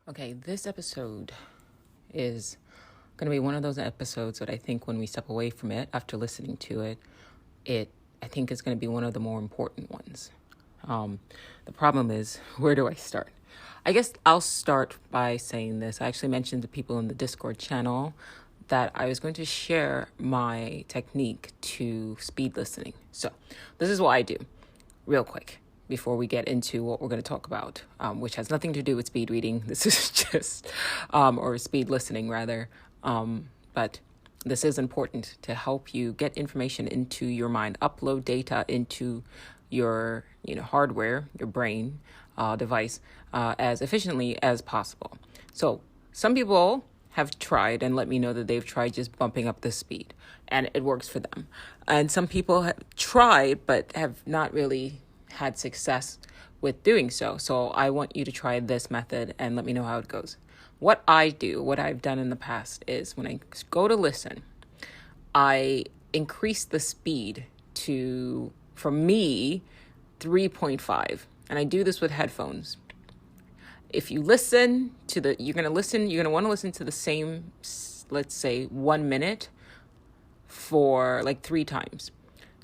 Okay, this episode is going to be one of those episodes that I think when we step away from it after listening to it I think is going to be one of the more important ones. The problem is, where do I start? I guess I'll start by saying this. I actually mentioned to people in the Discord channel that I was going to share my technique to speed listening. So this is what I do, real quick, before we get into what we're going to talk about, which has nothing to do with speed reading. This is just, or speed listening rather. But this is important to help you get information into your mind, upload data into your, hardware, your brain, device, as efficiently as possible. So some people have tried and let me know that they've tried just bumping up the speed and it works for them. And some people have tried but have not really had success with doing so. So I want you to try this method and let me know how it goes. What I've done in the past is when I go to listen, I increase the speed to, for me, 3.5. And I do this with headphones. If you listen to you're going to want to listen to the same, let's say 1 minute for like 3 times.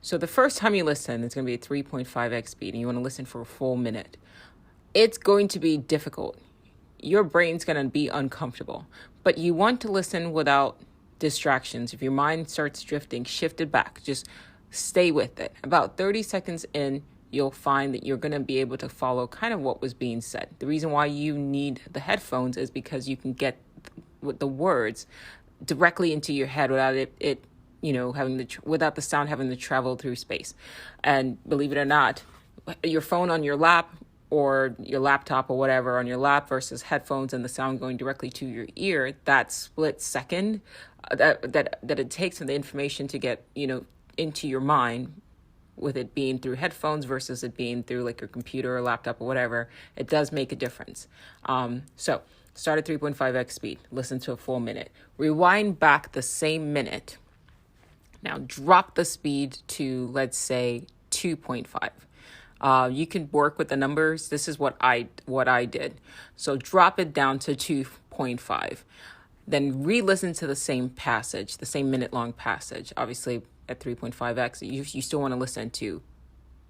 So the first time you listen, it's going to be a 3.5x speed and you want to listen for a full minute. It's going to be difficult. Your brain's going to be uncomfortable, but you want to listen without distractions. If your mind starts drifting, shift it back. Just stay with it. About 30 seconds in, you'll find that you're going to be able to follow kind of what was being said. The reason why you need the headphones is because you can get the words directly into your head without it without the sound having to travel through space. And believe it or not, your phone on your lap or your laptop or whatever on your lap versus headphones and the sound going directly to your ear, that split second that it takes for the information to get, into your mind, with it being through headphones versus it being through like your computer or laptop or whatever, it does make a difference. So start at 3.5x speed, listen to a full minute, rewind back the same minute. Now drop the speed to, let's say, 2.5. You can work with the numbers. This is what I did. So drop it down to 2.5. Then re-listen to the same passage, the same minute-long passage. Obviously, at 3.5x, you still want to listen to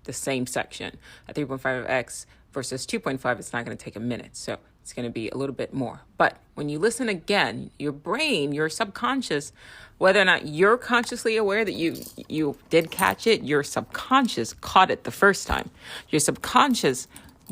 the same section. At 3.5x versus 2.5, it's not going to take a minute. So it's going to be a little bit more. But when you listen again, your brain, your subconscious, whether or not you're consciously aware that you did catch it, your subconscious caught it the first time. Your subconscious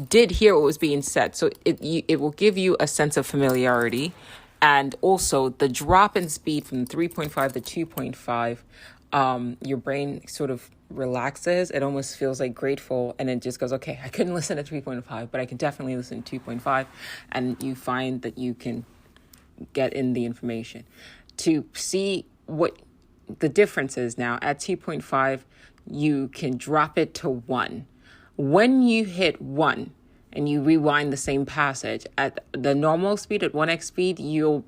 did hear what was being said. So it will give you a sense of familiarity. And also the drop in speed from 3.5 to 2.5, your brain sort of relaxes. It almost feels like grateful, and it just goes, okay, I couldn't listen to 3.5, but I can definitely listen to 2.5. And you find that you can get in the information. To see what the difference is now, at 2.5, you can drop it to 1. When you hit 1, and you rewind the same passage at the normal speed, at 1x speed,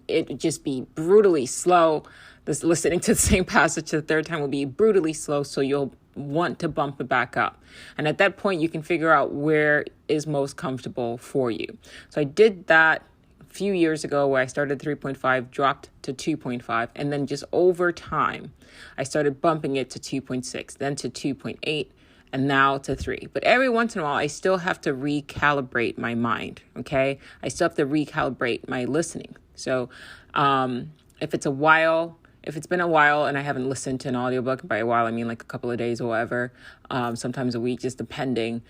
it just be brutally slow. Listening to the same passage the third time will be brutally slow, so you'll want to bump it back up. And at that point, you can figure out where is most comfortable for you. So I did that a few years ago where I started 3.5, dropped to 2.5, and then just over time, I started bumping it to 2.6, then to 2.8, and now to 3. But every once in a while, I still have to recalibrate my mind, okay? I still have to recalibrate my listening. So if it's been a while and I haven't listened to an audiobook, by a while I mean like a couple of days or whatever, sometimes a week, just depending,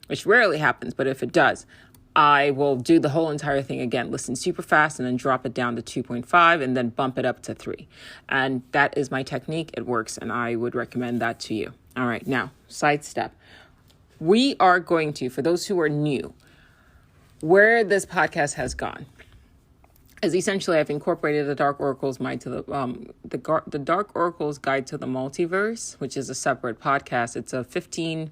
which rarely happens, but if it does, I will do the whole entire thing again, listen super fast and then drop it down to 2.5 and then bump it up to 3. And that is my technique. It works, and I would recommend that to you. All right, now, sidestep. We are going to, for those who are new, where this podcast has gone is essentially I've incorporated the Dark Oracle's Guide to the Dark Oracle's Guide to the Multiverse, which is a separate podcast. It's a 15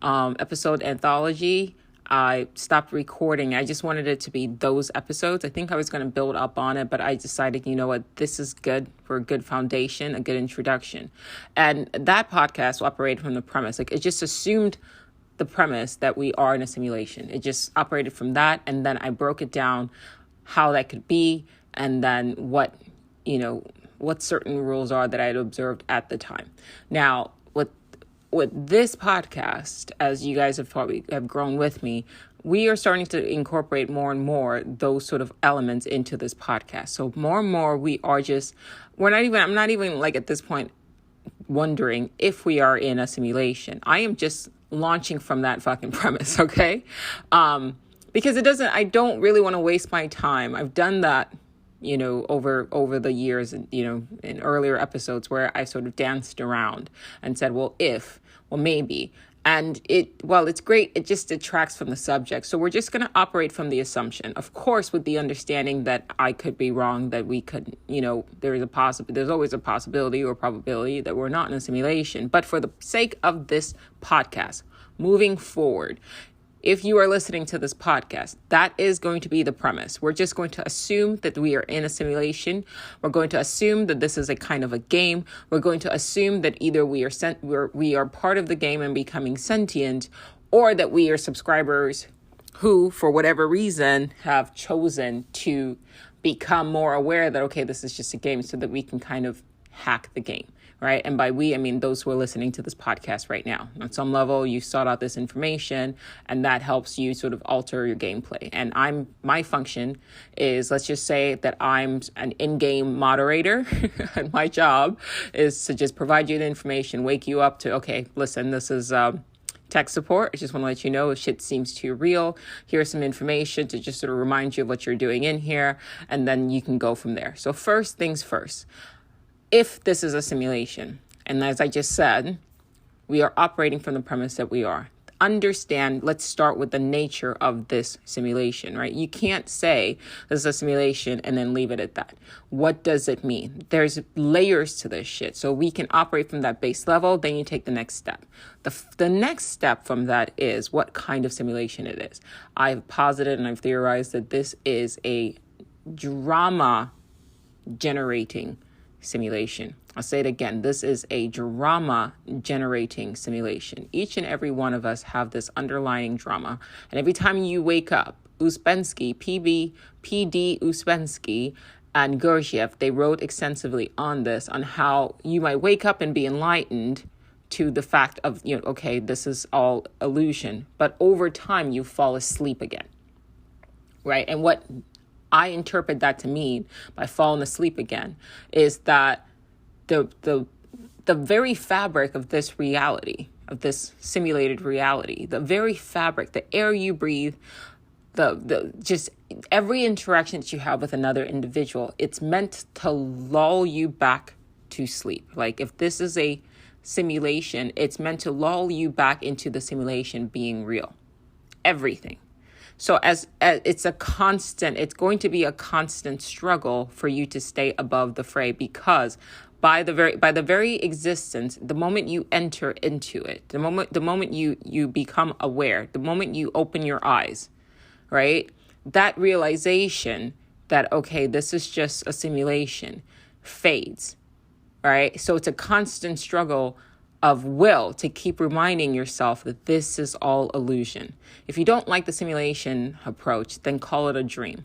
episode anthology. I stopped recording. I just wanted it to be those episodes. I think I was going to build up on it, but I decided, you know what, this is good for a good foundation, a good introduction. And that podcast operated from the premise, like it just assumed the premise that we are in a simulation. It just operated from that. And then I broke it down how that could be. And then what certain rules are that I had observed at the time. Now, with this podcast, as you guys have probably have grown with me, we are starting to incorporate more and more those sort of elements into this podcast. So more and more I'm not even like at this point wondering if we are in a simulation. I am just launching from that fucking premise, okay? Because I don't really want to waste my time. I've done that, over the years, in earlier episodes where I sort of danced around and said, maybe. And it's great. It just detracts from the subject. So we're just going to operate from the assumption, of course, with the understanding that I could be wrong, that we could, there's always a possibility or probability that we're not in a simulation. But for the sake of this podcast, moving forward, if you are listening to this podcast, that is going to be the premise. We're just going to assume that we are in a simulation. We're going to assume that this is a kind of a game. We're going to assume that either we are part of the game and becoming sentient, or that we are subscribers who, for whatever reason, have chosen to become more aware that, okay, this is just a game, so that we can kind of hack the game. Right. And by we, I mean those who are listening to this podcast right now. On some level, you sought out this information and that helps you sort of alter your gameplay. And my function is, let's just say that I'm an in-game moderator and my job is to just provide you the information, wake you up to, okay, listen, this is tech support. I just want to let you know if shit seems too real. Here's some information to just sort of remind you of what you're doing in here. And then you can go from there. So first things first. If this is a simulation, and as I just said, we are operating from the premise that we are. Let's start with the nature of this simulation, right? You can't say this is a simulation and then leave it at that. What does it mean? There's layers to this shit. So we can operate from that base level, then you take the next step. The next step from that is what kind of simulation it is. I've posited and I've theorized that this is a drama generating simulation. I'll say it again. This is a drama generating simulation. Each and every one of us have this underlying drama. And every time you wake up, Uspensky, PD Uspensky, and Gurdjieff, they wrote extensively on this, on how you might wake up and be enlightened to the fact of, okay, this is all illusion. But over time, you fall asleep again. Right? And what I interpret that to mean by falling asleep again is that the very fabric of this reality, of this simulated reality, the very fabric, the air you breathe, the just every interaction that you have with another individual, it's meant to lull you back to sleep. Like if this is a simulation, it's meant to lull you back into the simulation being real. Everything. So as it's going to be a constant struggle for you to stay above the fray, because by the very existence, the moment you enter into it, the moment you become aware, the moment you open your eyes, right? That realization that, okay, this is just a simulation fades, right? So it's a constant struggle of will to keep reminding yourself that this is all illusion. If you don't like the simulation approach, then call it a dream.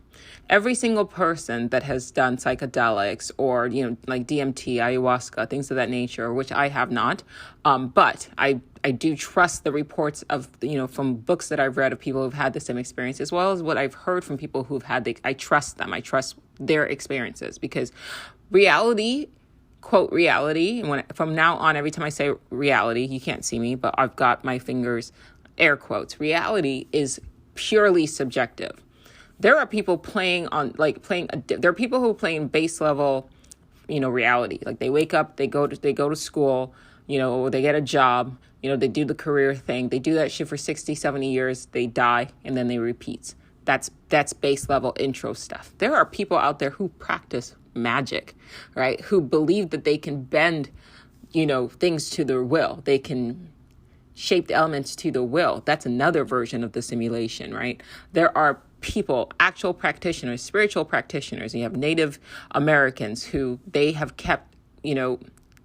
Every single person that has done psychedelics or, like DMT, ayahuasca, things of that nature, which I have not, but I do trust the reports of, from books that I've read of people who've had the same experience, as well as what I've heard from people who've had I trust them. I trust their experiences, because reality, quote reality, and from now on, every time I say reality, you can't see me, but I've got my fingers, air quotes. Reality is purely subjective. There are people there are people who play in base level, reality. Like they wake up, they go to school, or they get a job, they do the career thing. They do that shit for 60, 70 years. They die and then they repeat. That's base level intro stuff. There are people out there who practice magic, right? Who believe that they can bend, things to their will. They can shape the elements to their will. That's another version of the simulation, right? There are people, actual practitioners, spiritual practitioners. You have Native Americans who they have kept,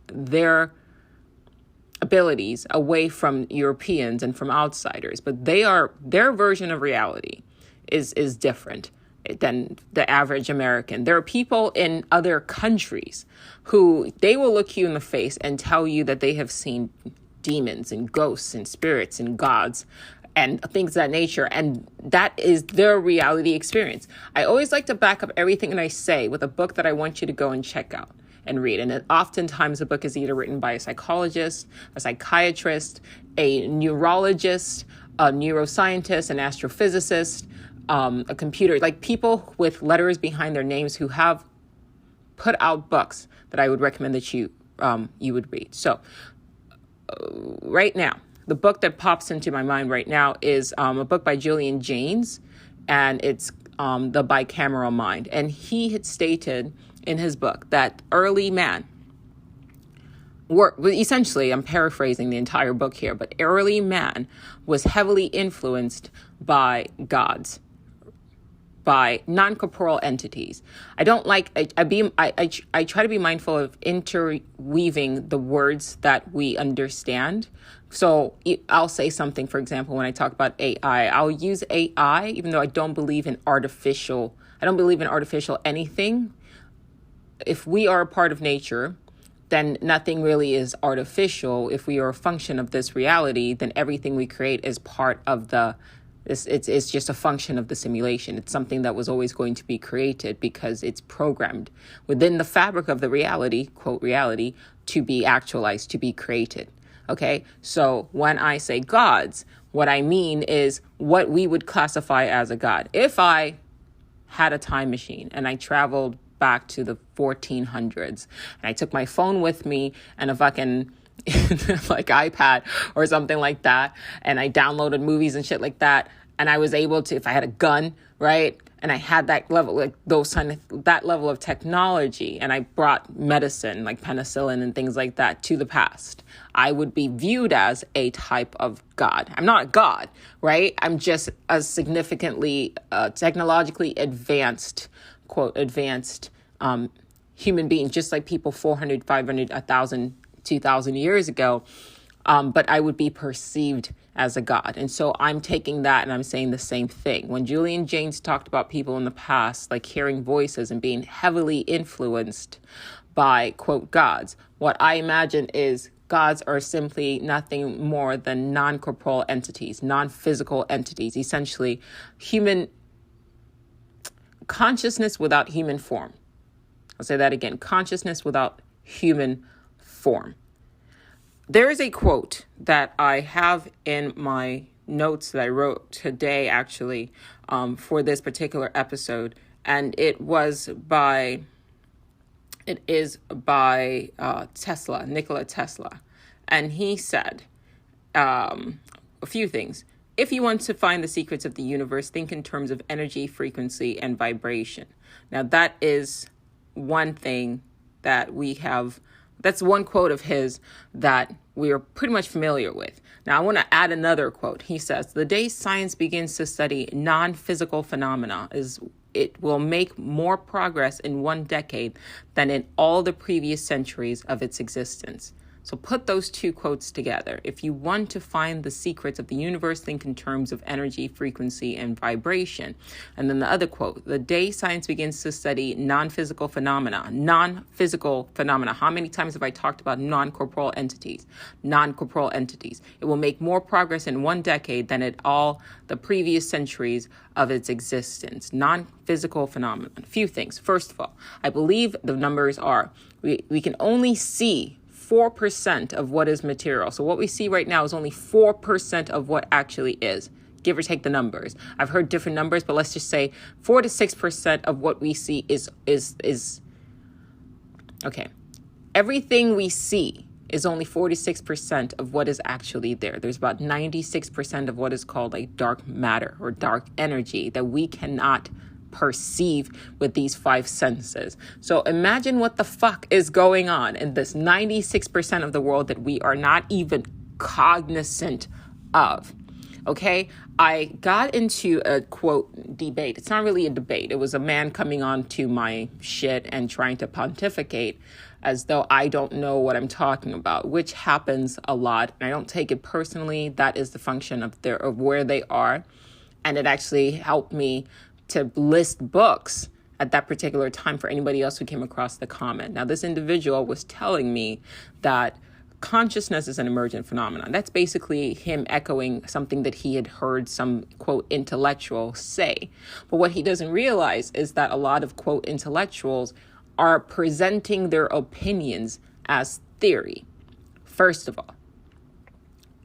their abilities away from Europeans and from outsiders, but their version of reality is different than the average American. There are people in other countries who they will look you in the face and tell you that they have seen demons and ghosts and spirits and gods and things of that nature. And that is their reality experience. I always like to back up everything that I say with a book that I want you to go and check out and read. And oftentimes a book is either written by a psychologist, a psychiatrist, a neurologist, a neuroscientist, an astrophysicist, a computer, like people with letters behind their names who have put out books that I would recommend that you would read. So right now, the book that pops into my mind right now is a book by Julian Jaynes, and it's The Bicameral Mind. And he had stated in his book that early man essentially, I'm paraphrasing the entire book here, but early man was heavily influenced by gods, by non-corporeal entities. I don't like, I try to be mindful of interweaving the words that we understand. So I'll say something, for example, when I talk about AI, I'll use AI, even though I don't believe in artificial anything. If we are a part of nature, then nothing really is artificial. If we are a function of this reality, then everything we create is part of it's just a function of the simulation. It's something that was always going to be created because it's programmed within the fabric of the reality, quote reality, to be actualized, to be created. Okay, so when I say gods, what I mean is what we would classify as a god. If I had a time machine and I traveled back to the 1400s and I took my phone with me and a fucking like iPad or something like that, and I downloaded movies and shit like that, and I was able to, if I had a gun, right, and I had that level, like that level of technology, and I brought medicine like penicillin and things like that to the past, I would be viewed as a type of god. I'm not a god, right? I'm just a significantly technologically advanced, quote, advanced human being, just like people 400, 500, 1,000, 2,000 years ago. But I would be perceived as a god. And so I'm taking that and I'm saying the same thing. When Julian Jaynes talked about people in the past, like hearing voices and being heavily influenced by, quote, gods, what I imagine is gods are simply nothing more than non-corporeal entities, non-physical entities, essentially human consciousness without human form. I'll say that again, consciousness without human form. There is a quote that I have in my notes that I wrote today, actually, for this particular episode, and it is by Tesla, Nikola Tesla, and he said a few things. If you want to find the secrets of the universe, think in terms of energy, frequency, and vibration. Now, that is one thing that we have. That's one quote of his that we are pretty much familiar with. Now, I want to add another quote. He says, the day science begins to study non-physical phenomena, it will make more progress in 1 decade than in all the previous centuries of its existence. So put those two quotes together. If you want to find the secrets of the universe, think in terms of energy, frequency, and vibration. And then the other quote, the day science begins to study non-physical phenomena. How many times have I talked about non-corporeal entities? Non-corporeal entities. It will make more progress in 1 decade than in all the previous centuries of its existence. Non-physical phenomena. A few things. First of all, I believe the numbers are, we can only see 4% of what is material. So what we see right now is only 4% of what actually is, give or take the numbers. I've heard different numbers, but let's just say 4 to 6% of what we see is okay. Everything we see is only 46% of what is actually there. There's about 96% of what is called like dark matter or dark energy that we cannot perceive with these 5 senses. So imagine what the fuck is going on in this 96% of the world that we are not even cognizant of. Okay, I got into a quote debate. It's not really a debate. It was a man coming on to my shit and trying to pontificate as though I don't know what I'm talking about, which happens a lot. And I don't take it personally. That is the function of where they are. And it actually helped me to list books at that particular time for anybody else who came across the comment. Now, this individual was telling me that consciousness is an emergent phenomenon. That's basically him echoing something that he had heard some, quote, intellectual say. But what he doesn't realize is that a lot of, quote, intellectuals are presenting their opinions as theory, first of all.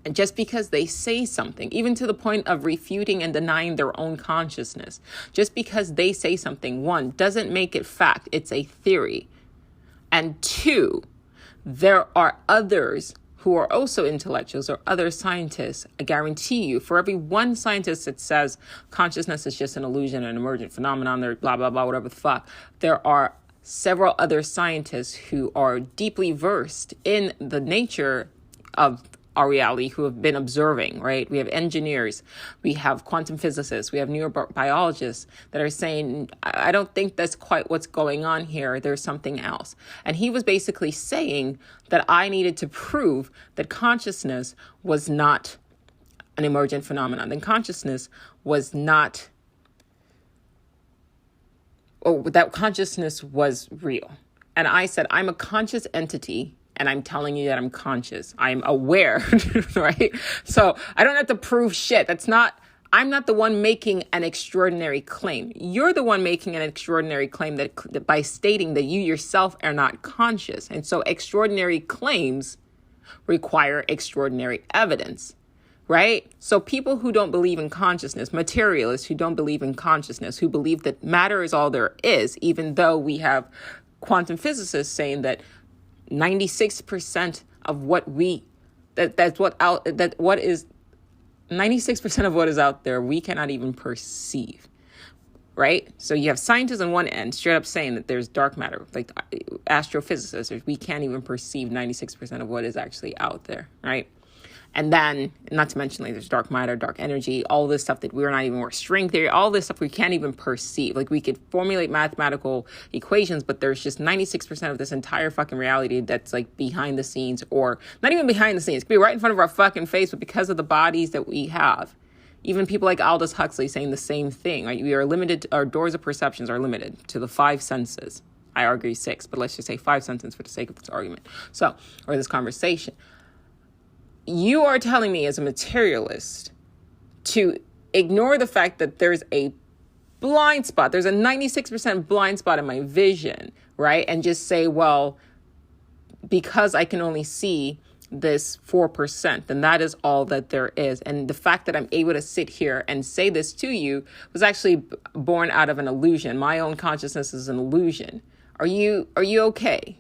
And just because they say something, even to the point of refuting and denying their own consciousness, just because they say something, one, doesn't make it fact. It's a theory. And two, there are others who are also intellectuals or other scientists. I guarantee you, for every one scientist that says consciousness is just an illusion, an emergent phenomenon, they're blah, blah, blah, whatever the fuck, there are several other scientists who are deeply versed in the nature of our reality, who have been observing, right? We have engineers, we have quantum physicists, we have neurobiologists that are saying, I don't think that's quite what's going on here. There's something else. And he was basically saying that I needed to prove that consciousness was not an emergent phenomenon. Then consciousness was not, or that consciousness was real. And I said, I'm a conscious entity, and I'm telling you that I'm conscious. I'm aware, right? So I don't have to prove shit. I'm not the one making an extraordinary claim. You're the one making an extraordinary claim that by stating that you yourself are not conscious. And so extraordinary claims require extraordinary evidence, right? So people who don't believe in consciousness, materialists who don't believe in consciousness, who believe that matter is all there is, even though we have quantum physicists saying that 96% of what is 96% of what is out there, we cannot even perceive, right? So you have scientists on one end straight up saying that there's dark matter, like astrophysicists, we can't even perceive 96% of what is actually out there, right? And then, not to mention, like, there's dark matter, dark energy, all this stuff that we're not even, or string theory, all this stuff we can't even perceive. Like, we could formulate mathematical equations, but there's just 96% of this entire fucking reality that's, like, behind the scenes, or not even behind the scenes. It could be right in front of our fucking face, but because of the bodies that we have, even people like Aldous Huxley saying the same thing, right? We are limited, our doors of perceptions are limited to the 5 senses. I argue 6, but let's just say 5 senses for the sake of this argument. So, or this conversation. You are telling me as a materialist to ignore the fact that there's a blind spot. There's a 96% blind spot in my vision, right? And just say, well, because I can only see this 4%, then that is all that there is. And the fact that I'm able to sit here and say this to you was actually born out of an illusion. My own consciousness is an illusion. Are you okay?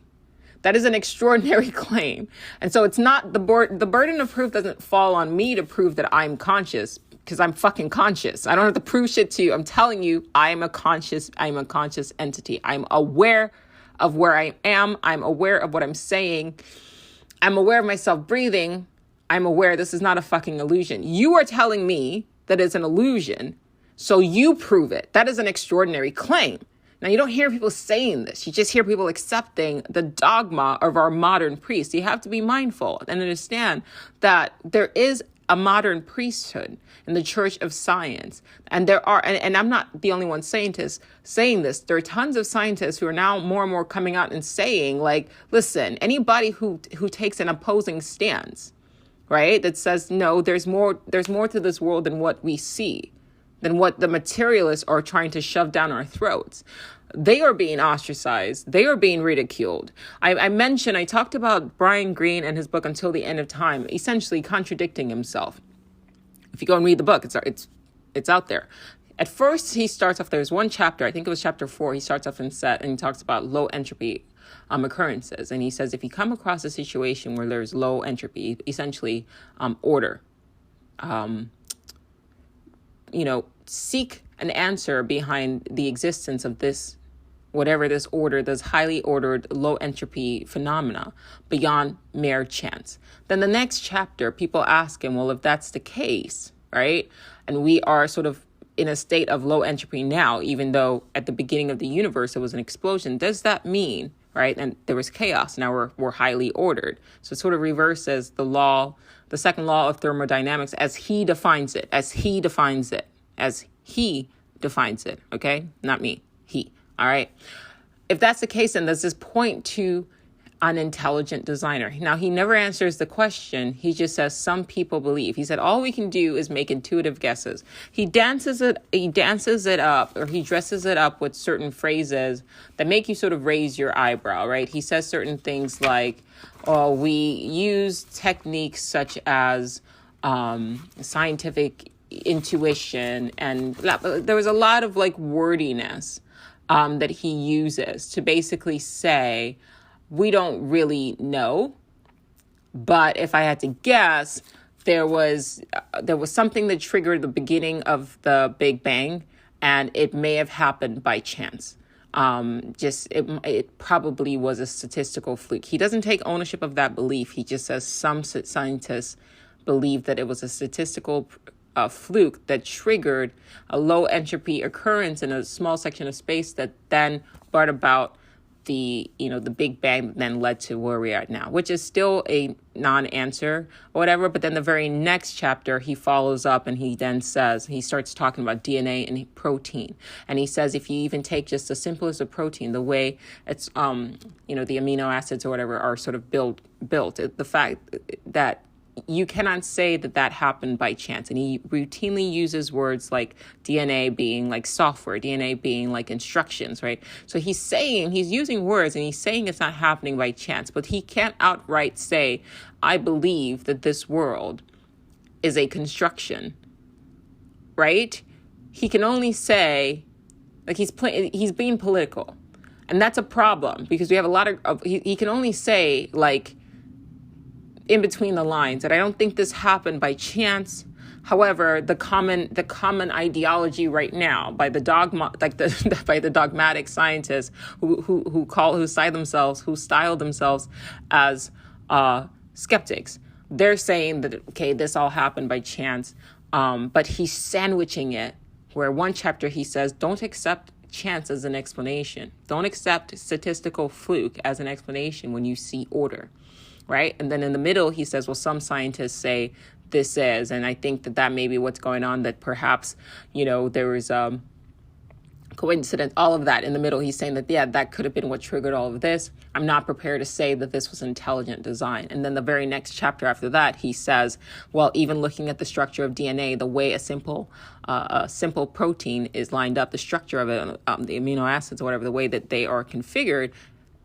That is an extraordinary claim. And so it's not the burden of proof doesn't fall on me to prove that I'm conscious, because I'm fucking conscious. I don't have to prove shit to you. I'm telling you, I'm a conscious entity. I'm aware of where I am. I'm aware of what I'm saying. I'm aware of myself breathing. I'm aware this is not a fucking illusion. You are telling me that it's an illusion, so you prove it. That is an extraordinary claim. Now, you don't hear people saying this. You just hear people accepting the dogma of our modern priests. You have to be mindful and understand that there is a modern priesthood in the Church of Science. And there are, and I'm not the only one saying this. There are tons of scientists who are now more and more coming out and saying, like, listen, anybody who takes an opposing stance, right, that says, no, there's more to this world than what we see, than what the materialists are trying to shove down our throats. They are being ostracized. They are being ridiculed. I talked about Brian Greene and his book Until the End of Time, essentially contradicting himself. If you go and read the book, it's out there. At first, he starts off, there's one chapter, I think it was chapter 4, he starts off and he talks about low entropy occurrences. And he says, if you come across a situation where there's low entropy, essentially order, seek an answer behind the existence of this, whatever this order, this highly ordered low entropy phenomena beyond mere chance. Then the next chapter, people ask him, well, if that's the case, right? And we are sort of in a state of low entropy now, even though at the beginning of the universe, it was an explosion. Does that mean, right? And there was chaos. Now we're highly ordered. So it sort of reverses the second law of thermodynamics as he defines it, okay? Not me, he, all right? If that's the case, then does this point to an intelligent designer? Now, he never answers the question. He just says some people believe. He said all we can do is make intuitive guesses. He dances it up, or he dresses it up with certain phrases that make you sort of raise your eyebrow, right? He says certain things like, oh, we use techniques such as scientific intuition, and there was a lot of like wordiness that he uses to basically say, we don't really know, but if I had to guess, there was something that triggered the beginning of the Big Bang, and it may have happened by chance. It probably was a statistical fluke. He doesn't take ownership of that belief. He just says some scientists believe that it was a statistical fluke that triggered a low entropy occurrence in a small section of space that then brought about the Big Bang that then led to where we are now, which is still a non-answer or whatever. But then the very next chapter, he follows up and he then says, he starts talking about DNA and protein. And he says, if you even take just the simplest of protein, the way it's, the amino acids or whatever are sort of built, the fact that you cannot say that happened by chance. And he routinely uses words like DNA being like software, DNA being like instructions, right? So he's using words and he's saying it's not happening by chance, but he can't outright say, I believe that this world is a construction, right? He can only say, like he's being political. And that's a problem because we have a lot of he can only say like, in between the lines, that I don't think this happened by chance. However, the common ideology right now by the dogmatic scientists who style themselves as skeptics, they're saying that okay, this all happened by chance. But he's sandwiching it, where one chapter he says, don't accept chance as an explanation. Don't accept statistical fluke as an explanation when you see order. Right? And then in the middle, he says, well, some scientists say this is, and I think that may be what's going on, that perhaps, there was coincidence, all of that. In the middle, he's saying that, yeah, that could have been what triggered all of this. I'm not prepared to say that this was intelligent design. And then the very next chapter after that, he says, well, even looking at the structure of DNA, the way a simple protein is lined up, the structure of it, the amino acids or whatever, the way that they are configured,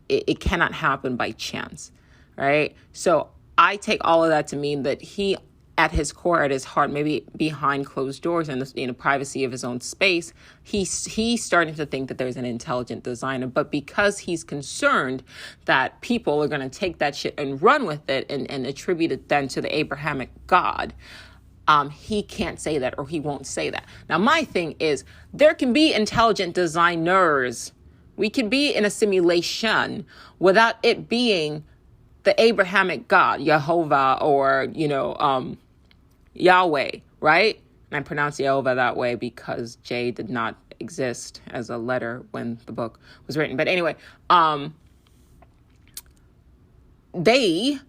it cannot happen by chance. Right? So I take all of that to mean that he, at his core, at his heart, maybe behind closed doors and the privacy of his own space, he's starting to think that there's an intelligent designer. But because he's concerned that people are going to take that shit and run with it and attribute it then to the Abrahamic God, he can't say that, or he won't say that. Now, my thing is, there can be intelligent designers. We can be in a simulation without it being the Abrahamic God, Jehovah, or, Yahweh, right? And I pronounce Jehovah that way because J did not exist as a letter when the book was written. But anyway, they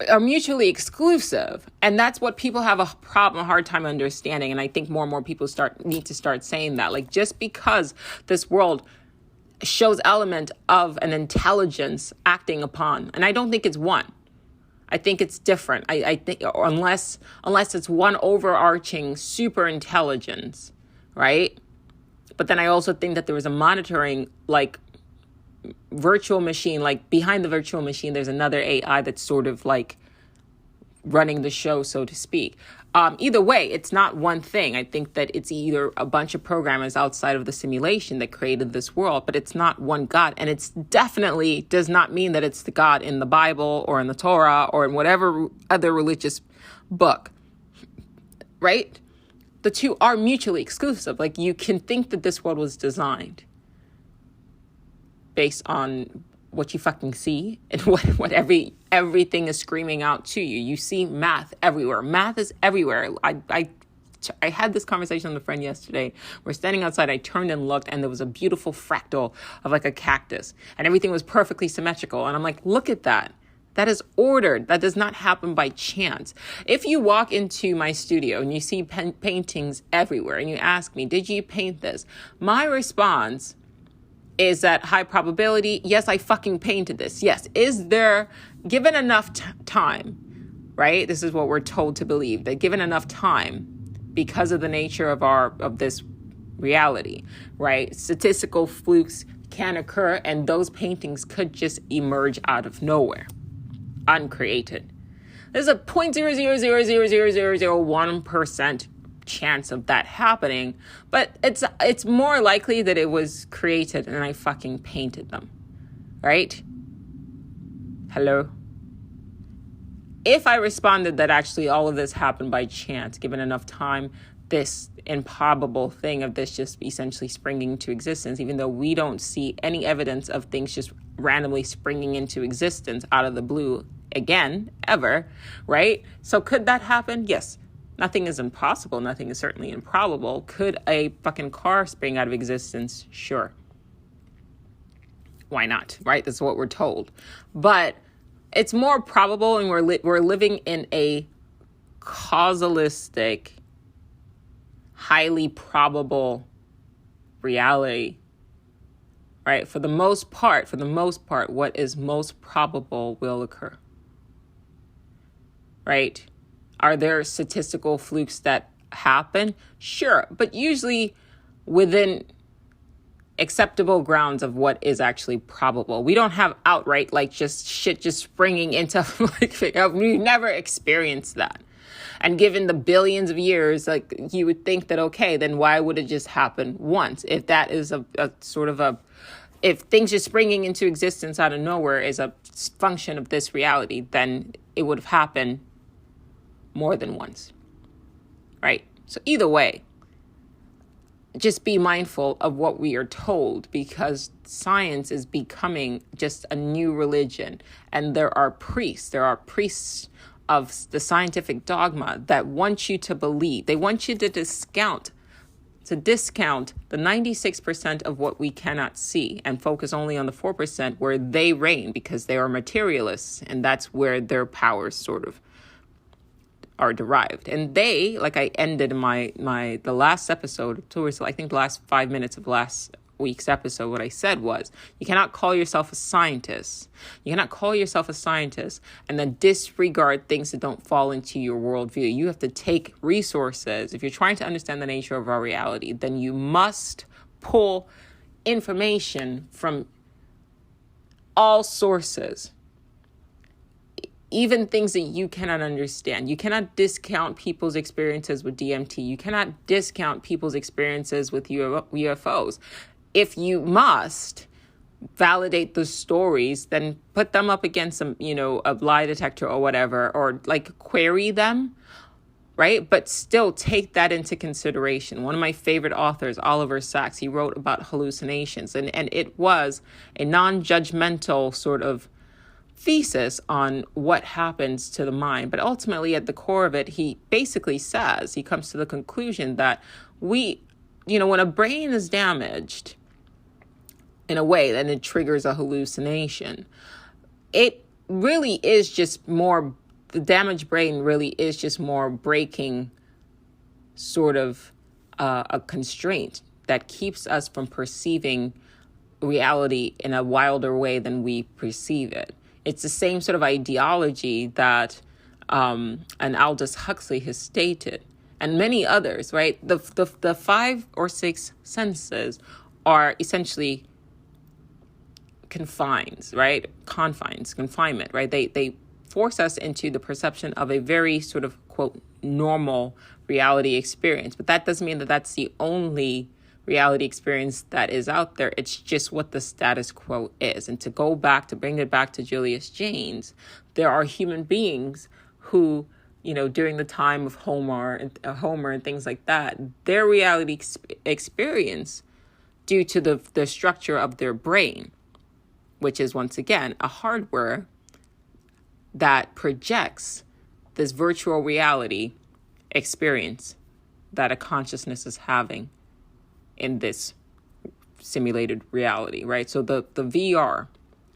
are mutually exclusive. And that's what people have a hard time understanding. And I think more and more people need to start saying that. Like, just because this world shows element of an intelligence acting upon, and I don't think it's one. I think it's different. I think unless it's one overarching super intelligence, right? But then I also think that there was a monitoring, like, virtual machine, like behind the virtual machine, there's another AI that's sort of like running the show, so to speak. Either way, it's not one thing. I think that it's either a bunch of programmers outside of the simulation that created this world, but it's not one God. And it's definitely does not mean that it's the God in the Bible or in the Torah or in whatever other religious book, right? The two are mutually exclusive. Like, you can think that this world was designed based on what you fucking see and what everything is screaming out to you. You see math everywhere. Math is everywhere. I I had this conversation with a friend yesterday. We're standing outside. I turned and looked, and there was a beautiful fractal of like a cactus, and everything was perfectly symmetrical. And I'm like, look at that. That is ordered. That does not happen by chance. If you walk into my studio and you see paintings everywhere and you ask me, did you paint this? My response is that high probability. Yes, I fucking painted this. Yes. Is there, given enough time, right? This is what we're told to believe, that given enough time, because of the nature of this reality, right? Statistical flukes can occur, and those paintings could just emerge out of nowhere, uncreated. There's a 0.0000001% chance of that happening, but it's more likely that it was created and I fucking painted them, right? Hello? If I responded that actually all of this happened by chance, given enough time, this improbable thing of this just essentially springing into existence, even though we don't see any evidence of things just randomly springing into existence out of the blue again, ever, right? So could that happen? Yes. Nothing is impossible. Nothing is certainly improbable. Could a fucking car spring out of existence? Sure. Why not, right? That's what we're told. But it's more probable, and we're living in a causalistic, highly probable reality, right? For the most part, what is most probable will occur, right? Are there statistical flukes that happen? Sure, but usually within acceptable grounds of what is actually probable. We don't have outright like just shit just springing into like we never experienced that. And given the billions of years, like you would think that, okay, then why would it just happen once? If that is a sort of if things just springing into existence out of nowhere is a function of this reality, then it would have happened more than once, right? So either way, just be mindful of what we are told, because science is becoming just a new religion. And there are priests of the scientific dogma that want you to believe. They want you to discount the 96% of what we cannot see and focus only on the 4% where they reign, because they are materialists, and that's where their powers sort of are derived. And they, like I ended the last episode, towards I think the last 5 minutes of last week's episode, what I said was, you cannot call yourself a scientist. You cannot call yourself a scientist and then disregard things that don't fall into your worldview. You have to take resources. If you're trying to understand the nature of our reality, then you must pull information from all sources, even things that you cannot understand. You cannot discount people's experiences with DMT. You cannot discount people's experiences with UFOs. If you must validate the stories, then put them up against a lie detector or whatever, or like query them, right? But still take that into consideration. One of my favorite authors, Oliver Sacks, he wrote about hallucinations, and it was a non-judgmental sort of thesis on what happens to the mind. But ultimately, at the core of it, he basically says, he comes to the conclusion that when a brain is damaged in a way, then it triggers a hallucination. It really is just more, the damaged brain really is just more breaking sort of a constraint that keeps us from perceiving reality in a wilder way than we perceive it. It's the same sort of ideology that and Aldous Huxley has stated, and many others, right? The 5 or 6 senses are essentially confinement, right? They force us into the perception of a very sort of, quote, normal reality experience. But that doesn't mean that that's the only reality experience that is out there. It's just what the status quo is. And to bring it back to Julius Jaynes, there are human beings who, during the time of Homer and things like that, their reality experience, due to the structure of their brain, which is once again a hardware that projects this virtual reality experience that a consciousness is having in this simulated reality, right? So the VR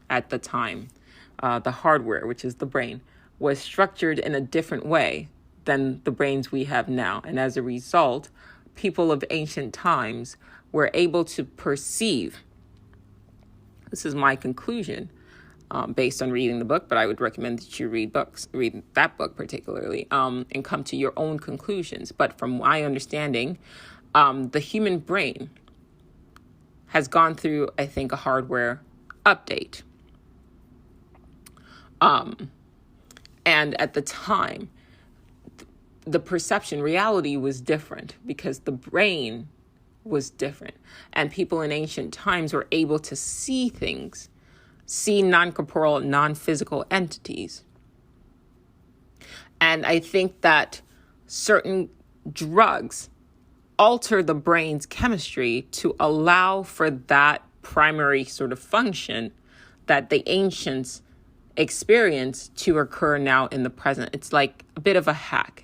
at the time, the hardware, which is the brain, was structured in a different way than the brains we have now. And as a result, people of ancient times were able to perceive, this is my conclusion, based on reading the book, but I would recommend that you read that book particularly, and come to your own conclusions. But from my understanding, the human brain has gone through, I think, a hardware update. And at the time, the perception, reality was different because the brain was different. And people in ancient times were able to see things, see non-corporeal, non-physical entities. And I think that certain drugs alter the brain's chemistry to allow for that primary sort of function that the ancients experienced to occur now in the present. It's like a bit of a hack.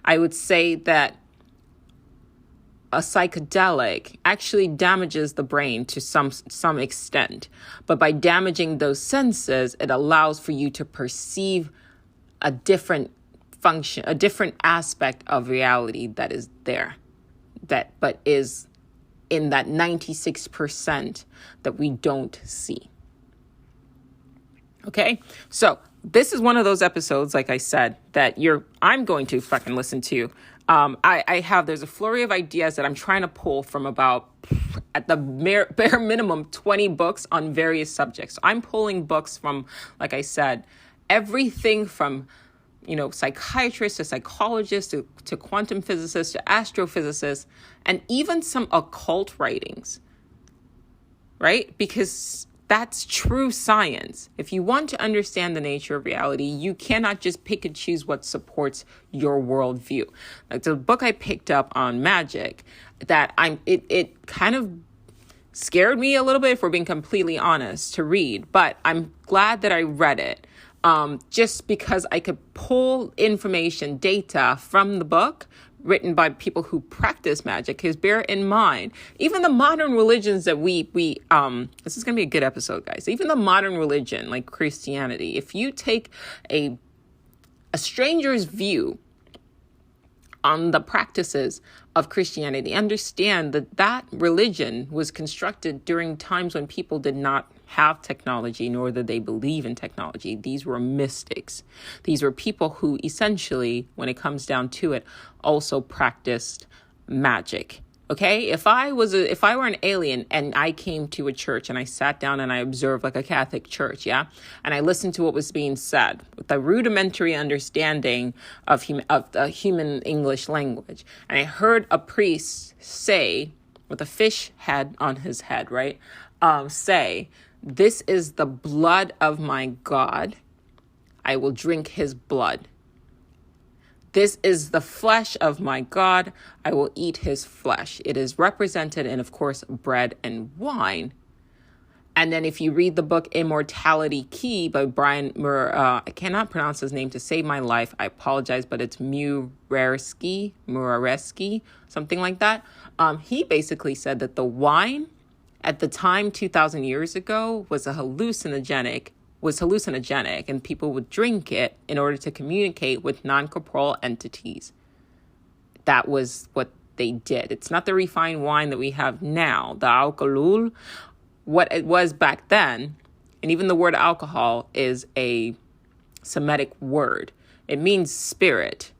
I would say that a psychedelic actually damages the brain to some extent. But by damaging those senses, it allows for you to perceive a different function, a different aspect of reality that is there, but is in that 96% that we don't see. Okay, so this is one of those episodes, like I said, that I'm going to fucking listen to. There's a flurry of ideas that I'm trying to pull from about, at the bare minimum, 20 books on various subjects. I'm pulling books from, like I said, everything from, psychiatrists to psychologists to quantum physicists to astrophysicists, and even some occult writings, right? Because that's true science. If you want to understand the nature of reality, you cannot just pick and choose what supports your worldview. Like the book I picked up on magick, it kind of scared me a little bit, if we're being completely honest, to read. But I'm glad that I read it, just because I could pull information, data from the book written by people who practice magic. Because bear in mind, even the modern religions that we this is going to be a good episode, guys. Even the modern religion, like Christianity, if you take a stranger's view on the practices of Christianity, understand that religion was constructed during times when people did not have technology, nor did they believe in technology. These were mystics. These were people who essentially, when it comes down to it, also practiced magic. Okay, if I were an alien and I came to a church and I sat down and I observed, like a Catholic church, yeah, and I listened to what was being said with a rudimentary understanding of the human English language, and I heard a priest say, with a fish head on his head, right, say, "This is the blood of my God. I will drink his blood. This is the flesh of my God. I will eat his flesh." It is represented in, of course, bread and wine. And then if you read the book Immortality Key by Brian I cannot pronounce his name to save my life. I apologize, but it's Muraresky, something like that. He basically said that the wine at the time, 2,000 years ago, was hallucinogenic, and people would drink it in order to communicate with non-corporeal entities. That was what they did. It's not the refined wine that we have now, the alcohol. What it was back then, and even the word alcohol is a Semitic word. It means spirit.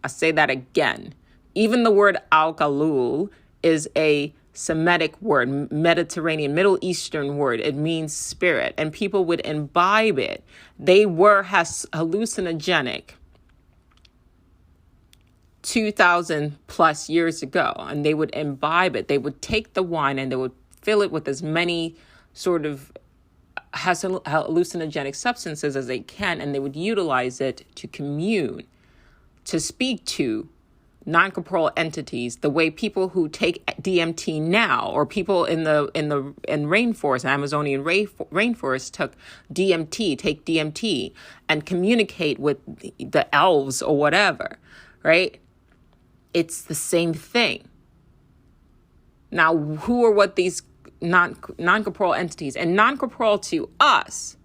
I say that again. Even the word alcohol is a Semitic word, Mediterranean, Middle Eastern word. It means spirit, and people would imbibe it. They were hallucinogenic 2,000 plus years ago, and they would imbibe it. They would take the wine and they would fill it with as many sort of hallucinogenic substances as they can, and they would utilize it to commune, to speak to non-corporeal entities, the way people who take DMT now, or people in rainforest, Amazonian rainforest, take DMT and communicate with the elves or whatever, right? It's the same thing. Now, who or what these non-corporeal entities, and non-corporeal to us,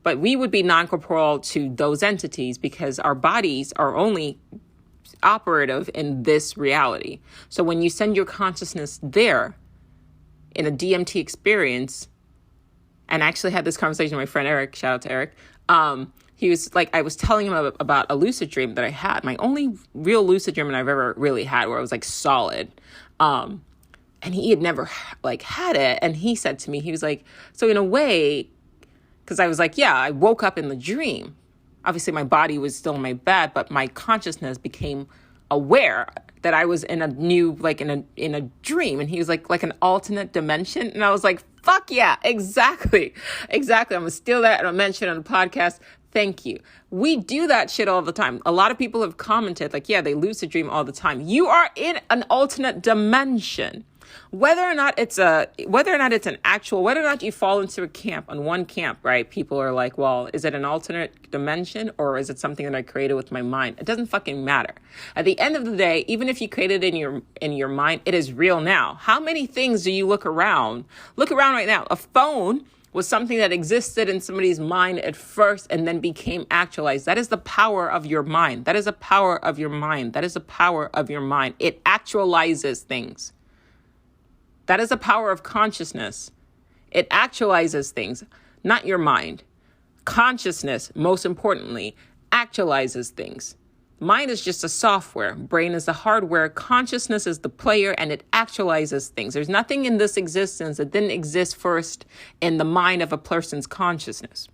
but we would be non-corporeal to those entities because our bodies are only operative in this reality. So when you send your consciousness there in a DMT experience, and I actually had this conversation with my friend Eric, shout out to Eric. He was like, I was telling him about a lucid dream that I had, my only real lucid dream I've ever really had, where I was like solid. And he had never like had it. And he said to me, he was like, so in a way, because I was like, yeah, I woke up in the dream. Obviously my body was still in my bed, but my consciousness became aware that I was in a new, like in a dream. And he was like an alternate dimension. And I was like, fuck yeah, exactly. I'm gonna steal that and I'll mention it on the podcast. Thank you. We do that shit all the time. A lot of people have commented like, yeah, they lucid dream all the time. You are in an alternate dimension. Whether or not it's an actual, whether or not you fall into a camp, on one camp, right? People are like, well, is it an alternate dimension or is it something that I created with my mind? It doesn't fucking matter. At the end of the day, even if you created it in your mind, it is real now. How many things do you look around? Look around right now. A phone was something that existed in somebody's mind at first and then became actualized. That is the power of your mind. That is the power of your mind. That is the power of your mind. It actualizes things. That is the power of consciousness. It actualizes things, not your mind. Consciousness, most importantly, actualizes things. Mind is just a software. Brain is the hardware. Consciousness is the player, and it actualizes things. There's nothing in this existence that didn't exist first in the mind of a person's consciousness.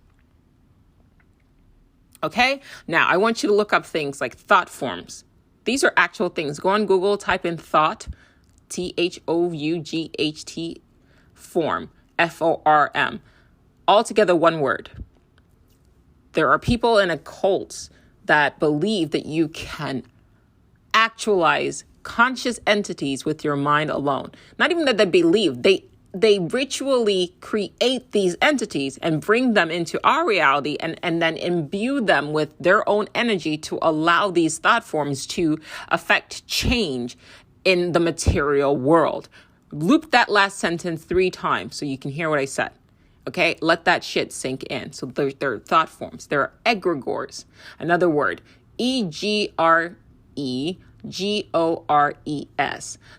Okay? Now, I want you to look up things like thought forms. These are actual things. Go on Google, type in thought, THOUGHT, form, FORM. Altogether one word. There are people in occults that believe that you can actualize conscious entities with your mind alone. Not even that they believe, they ritually create these entities and bring them into our reality and then imbue them with their own energy to allow these thought forms to affect change in the material world. Loop that last sentence 3 times so you can hear what I said. Okay, let that shit sink in. So there are thought forms. There are egregores. Another word, EGREGORES.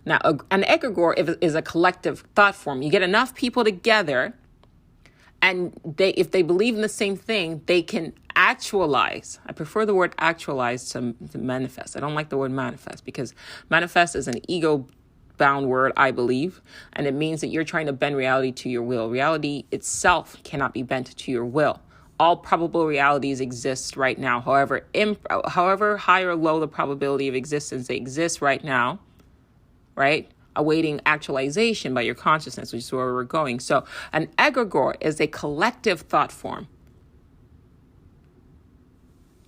Now, an egregore is a collective thought form. You get enough people together, and if they believe in the same thing, they can actualize. I prefer the word actualize to manifest. I don't like the word manifest because manifest is an ego-bound word, I believe, and it means that you're trying to bend reality to your will. Reality itself cannot be bent to your will. All probable realities exist right now. However high or low the probability of existence, they exist right now, right? Awaiting actualization by your consciousness, which is where we're going. So an egregore is a collective thought form.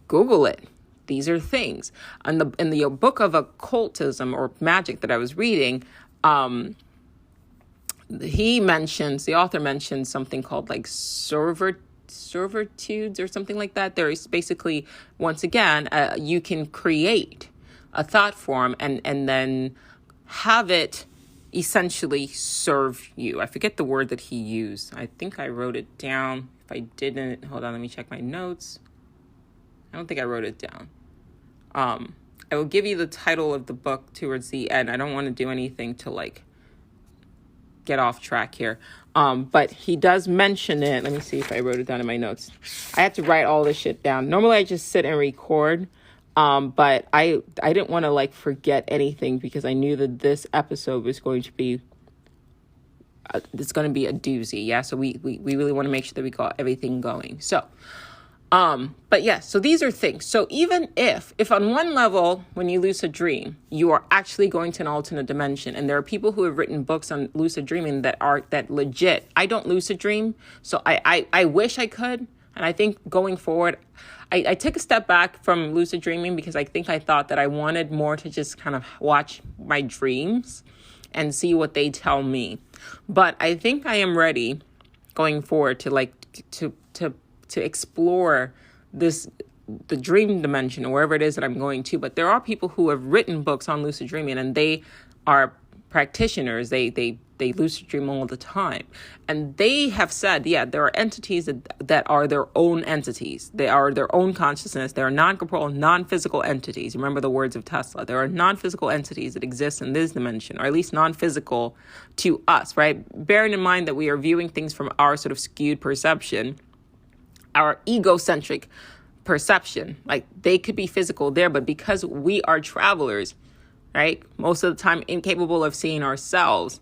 Google it. These are things. In the book of occultism or magic that I was reading, the author mentions something called like servitudes or something like that. There is basically, once again, you can create a thought form and then have it essentially serve you. I forget the word that he used. I think I wrote it down. If I didn't, hold on, let me check my notes. I don't think I wrote it down. I will give you the title of the book towards the end. I don't want to do anything to like get off track here. But he does mention it. Let me see if I wrote it down in my notes. I had to write all this shit down. Normally I just sit and record. But I didn't want to like forget anything because I knew that this episode was going to be it's going to be a doozy. Yeah. So we really want to make sure that we got everything going. So, but yeah, so these are things. So even if on one level, when you lucid dream, you are actually going to an alternate dimension, and there are people who have written books on lucid dreaming that legit. I don't lucid dream. So I wish I could. And I think going forward, I took a step back from lucid dreaming because I thought that I wanted more to just kind of watch my dreams and see what they tell me. But I think I am ready going forward to explore this the dream dimension or wherever it is that I'm going to. But there are people who have written books on lucid dreaming, and they are practitioners. They lucid dream all the time. And they have said, yeah, there are entities that are their own entities. They are their own consciousness. They are non-corporeal, non-physical entities. Remember the words of Tesla. There are non-physical entities that exist in this dimension, or at least non-physical to us, right? Bearing in mind that we are viewing things from our sort of skewed perception, our egocentric perception. Like, they could be physical there, but because we are travelers, right, most of the time incapable of seeing ourselves,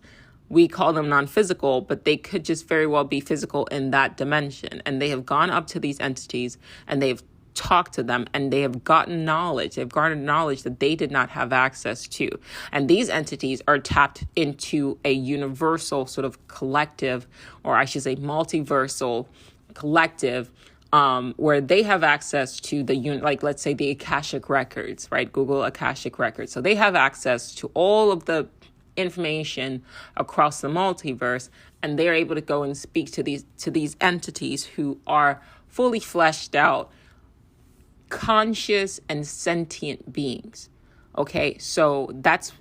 we call them non-physical, but they could just very well be physical in that dimension. And they have gone up to these entities and they've talked to them and they have gotten knowledge. They've garnered knowledge that they did not have access to. And these entities are tapped into a universal sort of collective, or I should say multiversal collective, where they have access to like, let's say the Akashic records, right? Google Akashic records. So they have access to all of the information across the multiverse, and they're able to go and speak to these entities who are fully fleshed out, conscious and sentient beings. Okay, so that's,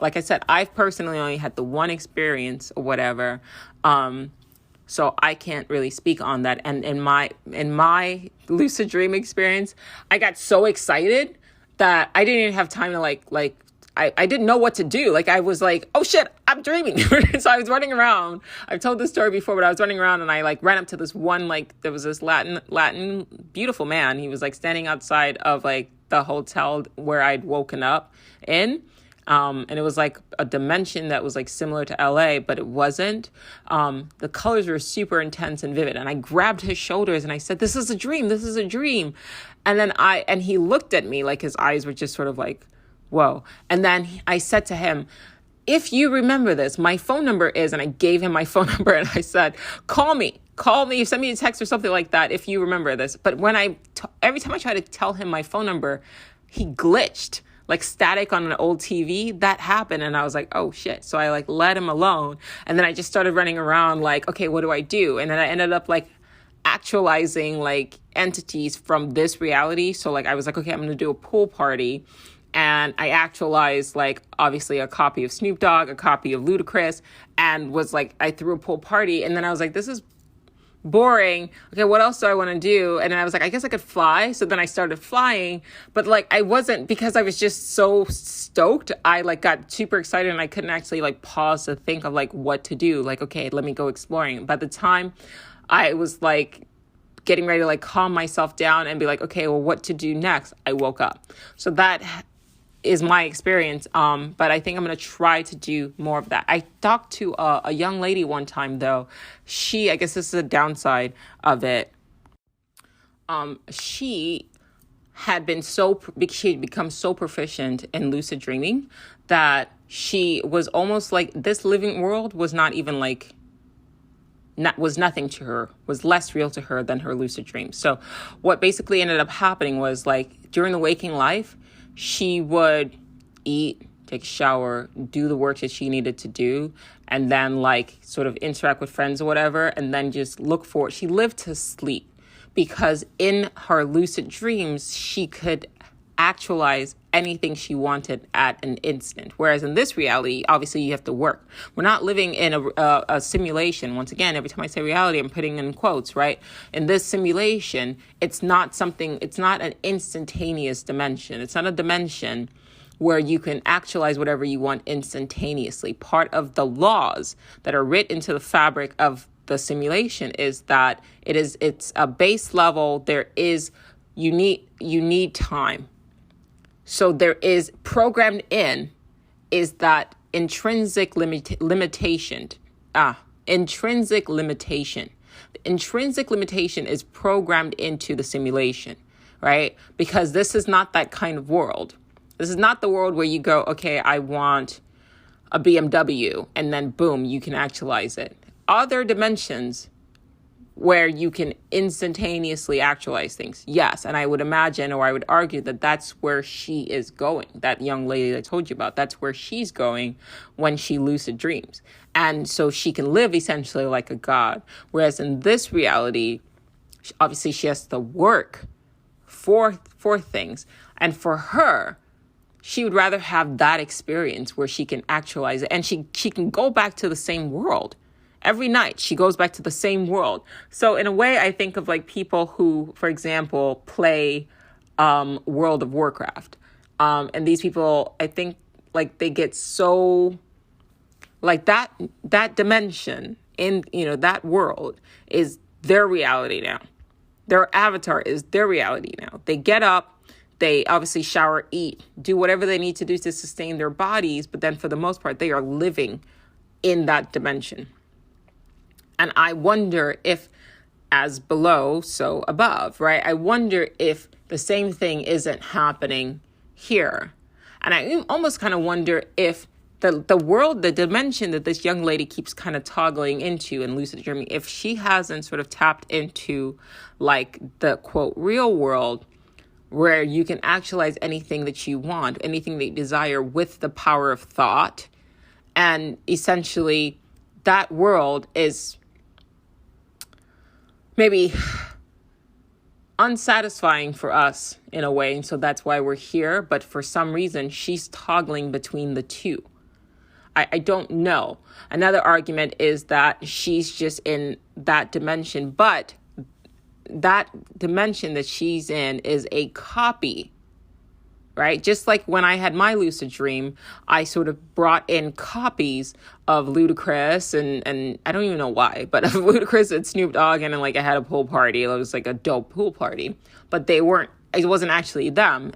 like I said, I've personally only had the one experience or whatever, so I can't really speak on that. And in my lucid dream experience, I got so excited that I didn't even have time to I didn't know what to do. Like, I was like, oh shit, I'm dreaming. So I was running around. I've told this story before, but I was running around and I ran up to this one, there was this Latin beautiful man. He was standing outside of the hotel where I'd woken up in. And it was a dimension that was similar to LA, but it wasn't. The colors were super intense and vivid. And I grabbed his shoulders and I said, this is a dream. This is a dream. And then he looked at me, his eyes were just sort of whoa. And then I said to him, if you remember this, my phone number is, and I gave him my phone number and I said, call me, send me a text or something like that if you remember this. But when every time I tried to tell him my phone number, he glitched like static on an old TV. That happened. And I was like, oh shit. So I let him alone. And then I just started running around okay, what do I do? And then I ended up actualizing entities from this reality. So I was okay, I'm going to do a pool party. And I actualized, obviously a copy of Snoop Dogg, a copy of Ludacris, and was I threw a pool party. And then I was this is boring. Okay, what else do I want to do? And then I was I guess I could fly. So then I started flying. But I wasn't, because I was just so stoked. I got super excited and I couldn't actually pause to think of what to do. Okay, let me go exploring. By the time I was getting ready to calm myself down and be okay, well, what to do next? I woke up. So that is my experience. But I think I'm going to try to do more of that. I talked to a young lady one time though. I guess this is a downside of it. She had become so proficient in lucid dreaming that she was almost this living world was not even was nothing to her, was less real to her than her lucid dreams. So what basically ended up happening was during the waking life, she would eat, take a shower, do the work that she needed to do, and then sort of interact with friends or whatever, and then just look forward. She lived to sleep because in her lucid dreams, she could actualize anything she wanted at an instant. Whereas in this reality, obviously you have to work. We're not living in a simulation. Once again, every time I say reality, I'm putting in quotes, right? In this simulation, it's not an instantaneous dimension. It's not a dimension where you can actualize whatever you want instantaneously. Part of the laws that are written into the fabric of the simulation is that it's a base level. You need time. So there is programmed in is that intrinsic limitation. Intrinsic limitation. The intrinsic limitation is programmed into the simulation, right? Because this is not that kind of world. This is not the world where you go, okay, I want a BMW, and then boom, you can actualize it. Other dimensions where you can instantaneously actualize things. Yes, and I would imagine, or I would argue that that's where she is going. That young lady that I told you about, that's where she's going when she lucid dreams. And so she can live essentially like a god. Whereas in this reality, obviously she has to work for things. And for her, she would rather have that experience where she can actualize it. And she can go back to the same world. Every night she goes back to the same world. So in a way, I think of like people who, for example, play World of Warcraft. And these people, I think, like they get so like that dimension in, that world is their reality now. Their avatar is their reality now. They get up, they obviously shower, eat, do whatever they need to do to sustain their bodies. But then for the most part, they are living in that dimension. And I wonder if as below, so above, right? I wonder if the same thing isn't happening here. And I almost kind of wonder if the world, the dimension that this young lady keeps kind of toggling into in lucid dreaming, if she hasn't sort of tapped into like the quote real world where you can actualize anything that you want, anything that you desire with the power of thought. And essentially that world is maybe unsatisfying for us in a way. And so that's why we're here. But for some reason, she's toggling between the two. I don't know. Another argument is that she's just in that dimension, but that dimension that she's in is a copy, right? Just like when I had my lucid dream, I sort of brought in copies of Ludacris and I don't even know why, but of Ludacris and Snoop Dogg, and like I had a pool party. It was like a dope pool party, but it wasn't actually them.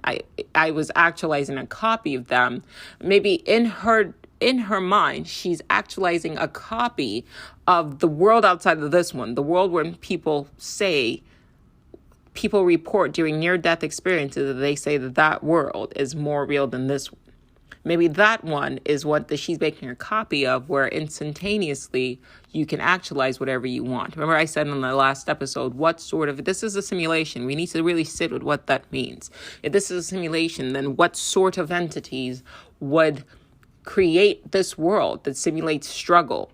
I was actualizing a copy of them. Maybe in her mind, she's actualizing a copy of the world outside of this one, the world when people report during near-death experiences that they say that world is more real than this one. Maybe that one is what she's making a copy of, where instantaneously you can actualize whatever you want. Remember I said in the last episode, this is a simulation. We need to really sit with what that means. If this is a simulation, then what sort of entities would create this world that simulates struggle?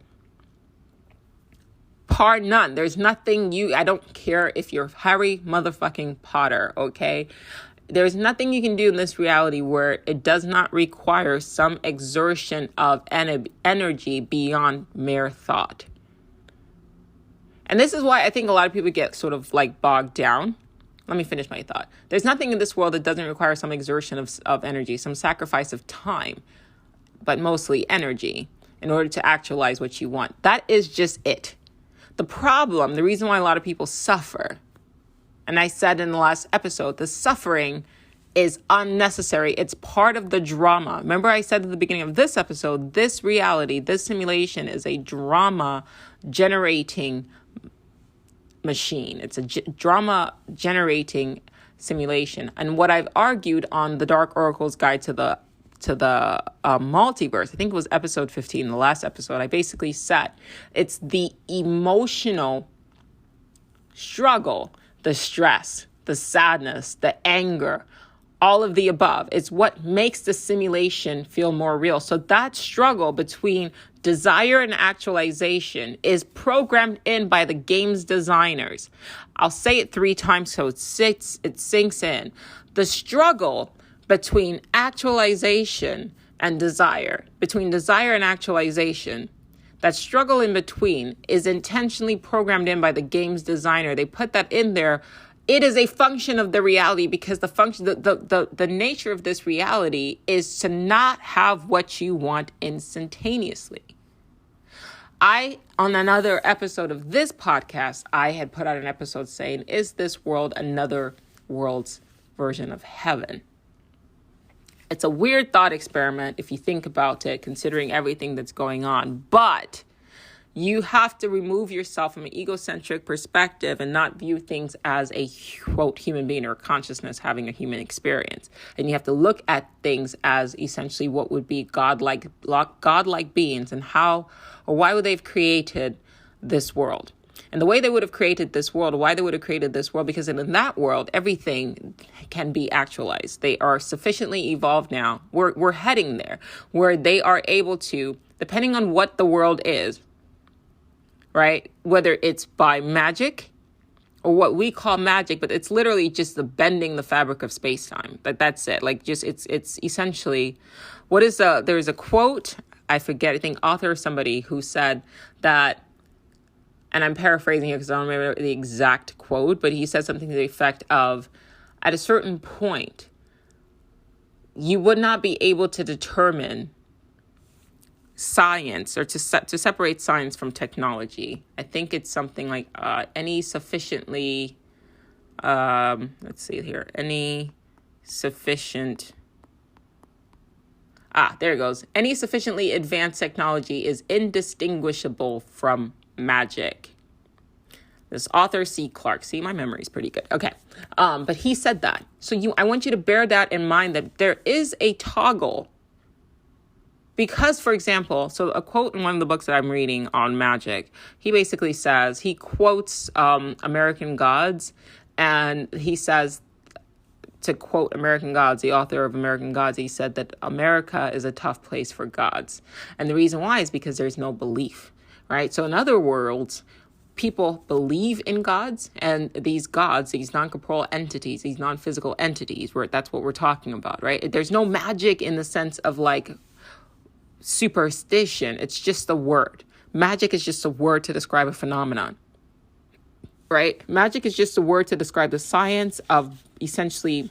Par none. There's nothing I don't care if you're Harry motherfucking Potter, okay? There's nothing you can do in this reality where it does not require some exertion of energy beyond mere thought. And this is why I think a lot of people get sort of like bogged down. Let me finish my thought. There's nothing in this world that doesn't require some exertion of energy, some sacrifice of time, but mostly energy in order to actualize what you want. That is just it. The problem, the reason why a lot of people suffer, and I said in the last episode, the suffering is unnecessary. It's part of the drama. Remember I said at the beginning of this episode, this reality, this simulation is a drama generating machine. It's a drama generating simulation. And what I've argued on the Dark Oracle's Guide to the multiverse, I think it was episode 15, the last episode, I basically said it's the emotional struggle, the stress, the sadness, the anger, all of the above. It's what makes the simulation feel more real. So that struggle between desire and actualization is programmed in by the game's designers. I'll say it 3 times so it sinks in. The struggle between actualization and desire, between desire and actualization, that struggle in between is intentionally programmed in by the game's designer. They put that in there. It is a function of the reality because the nature of this reality is to not have what you want instantaneously. On another episode of this podcast, I had put out an episode saying, is this world another world's version of heaven? It's a weird thought experiment if you think about it, considering everything that's going on. But you have to remove yourself from an egocentric perspective and not view things as a, quote, human being or consciousness having a human experience. And you have to look at things as essentially what would be godlike beings and how or why would they have created this world. And the way they would have created this world, why they would have created this world, because in that world, everything can be actualized. They are sufficiently evolved now. We're heading there, where they are able to, depending on what the world is, right? Whether it's by magic or what we call magic, but it's literally just the bending the fabric of space-time. That's it. Like, just it's essentially there's a quote, I forget, I think author or somebody who said that, and I'm paraphrasing here because I don't remember the exact quote, but he said something to the effect of, at a certain point, you would not be able to determine science, or to separate science from technology. I think it's something like any sufficiently, let's see here, any sufficient, there it goes. Any sufficiently advanced technology is indistinguishable from magic. This author, C. Clarke. See, my memory is pretty good. Okay. But he said that. So I want you to bear that in mind, that there is a toggle. Because, for example, so a quote in one of the books that I'm reading on magic, he basically says, he quotes American Gods, and he says, to quote American Gods, the author of American Gods, he said that America is a tough place for gods. And the reason why is because there's no belief, right? So in other words, people believe in gods, and these gods, these non-corporeal entities, these non-physical entities, that's what we're talking about, right? There's no magic in the sense of like superstition. It's just a word. Magic is just a word to describe a phenomenon, right? Magic is just a word to describe the science of essentially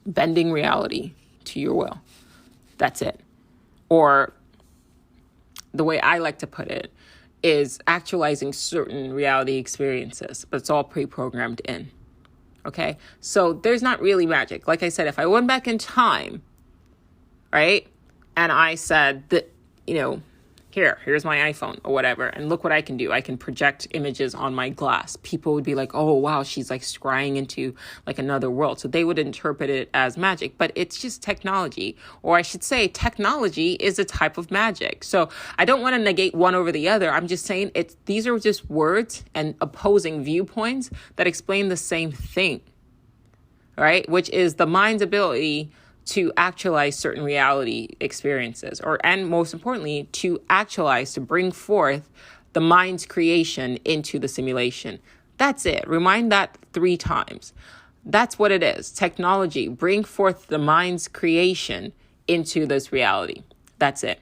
bending reality to your will. That's it. Or the way I like to put it is actualizing certain reality experiences, but it's all pre-programmed in. Okay? So there's not really magic. Like I said, if I went back in time, right? And I said that, here's my iPhone or whatever, and look what I can do. I can project images on my glass. People would be like, oh, wow, she's like scrying into like another world. So they would interpret it as magic, but it's just technology. Or I should say technology is a type of magic. So I don't want to negate one over the other. I'm just saying these are just words and opposing viewpoints that explain the same thing, right? Which is the mind's ability to actualize certain reality experiences, and most importantly, to bring forth the mind's creation into the simulation. That's it. Remind that 3 times. That's what it is. Technology, bring forth the mind's creation into this reality. That's it.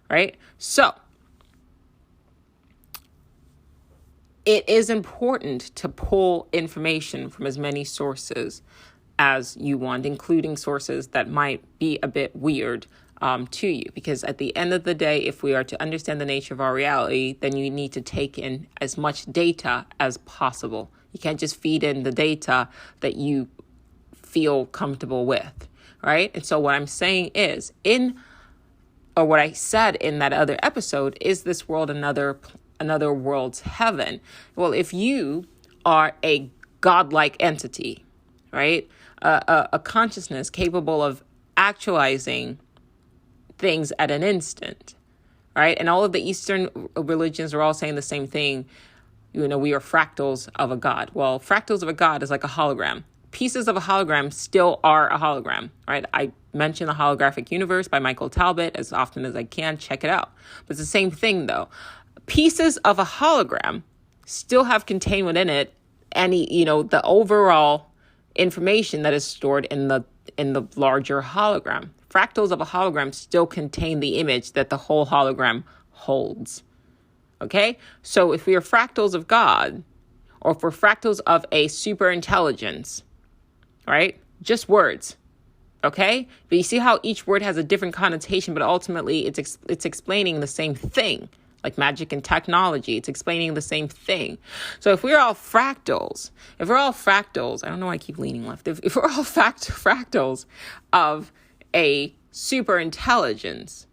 Right? So, it is important to pull information from as many sources as you want, including sources that might be a bit weird to you. Because at the end of the day, if we are to understand the nature of our reality, then you need to take in as much data as possible. You can't just feed in the data that you feel comfortable with, right? And so what I'm saying is, what I said in that other episode, is this world another world's heaven? Well, if you are a godlike entity, right? A consciousness capable of actualizing things at an instant, right? And all of the Eastern religions are all saying the same thing. We are fractals of a god. Well, fractals of a god is like a hologram. Pieces of a hologram still are a hologram, right? I mention The Holographic Universe by Michael Talbot as often as I can. Check it out. But it's the same thing, though. Pieces of a hologram still have contained within it the overall information that is stored in the larger hologram. Fractals of a hologram still contain the image that the whole hologram holds. Okay? So if we are fractals of God, or if we're fractals of a super intelligence, right? Just words. Okay? But you see how each word has a different connotation, but ultimately it's explaining the same thing. Like magic and technology, it's explaining the same thing. So if we're all fractals, I don't know why I keep leaning left. If we're all fractals of a super intelligence,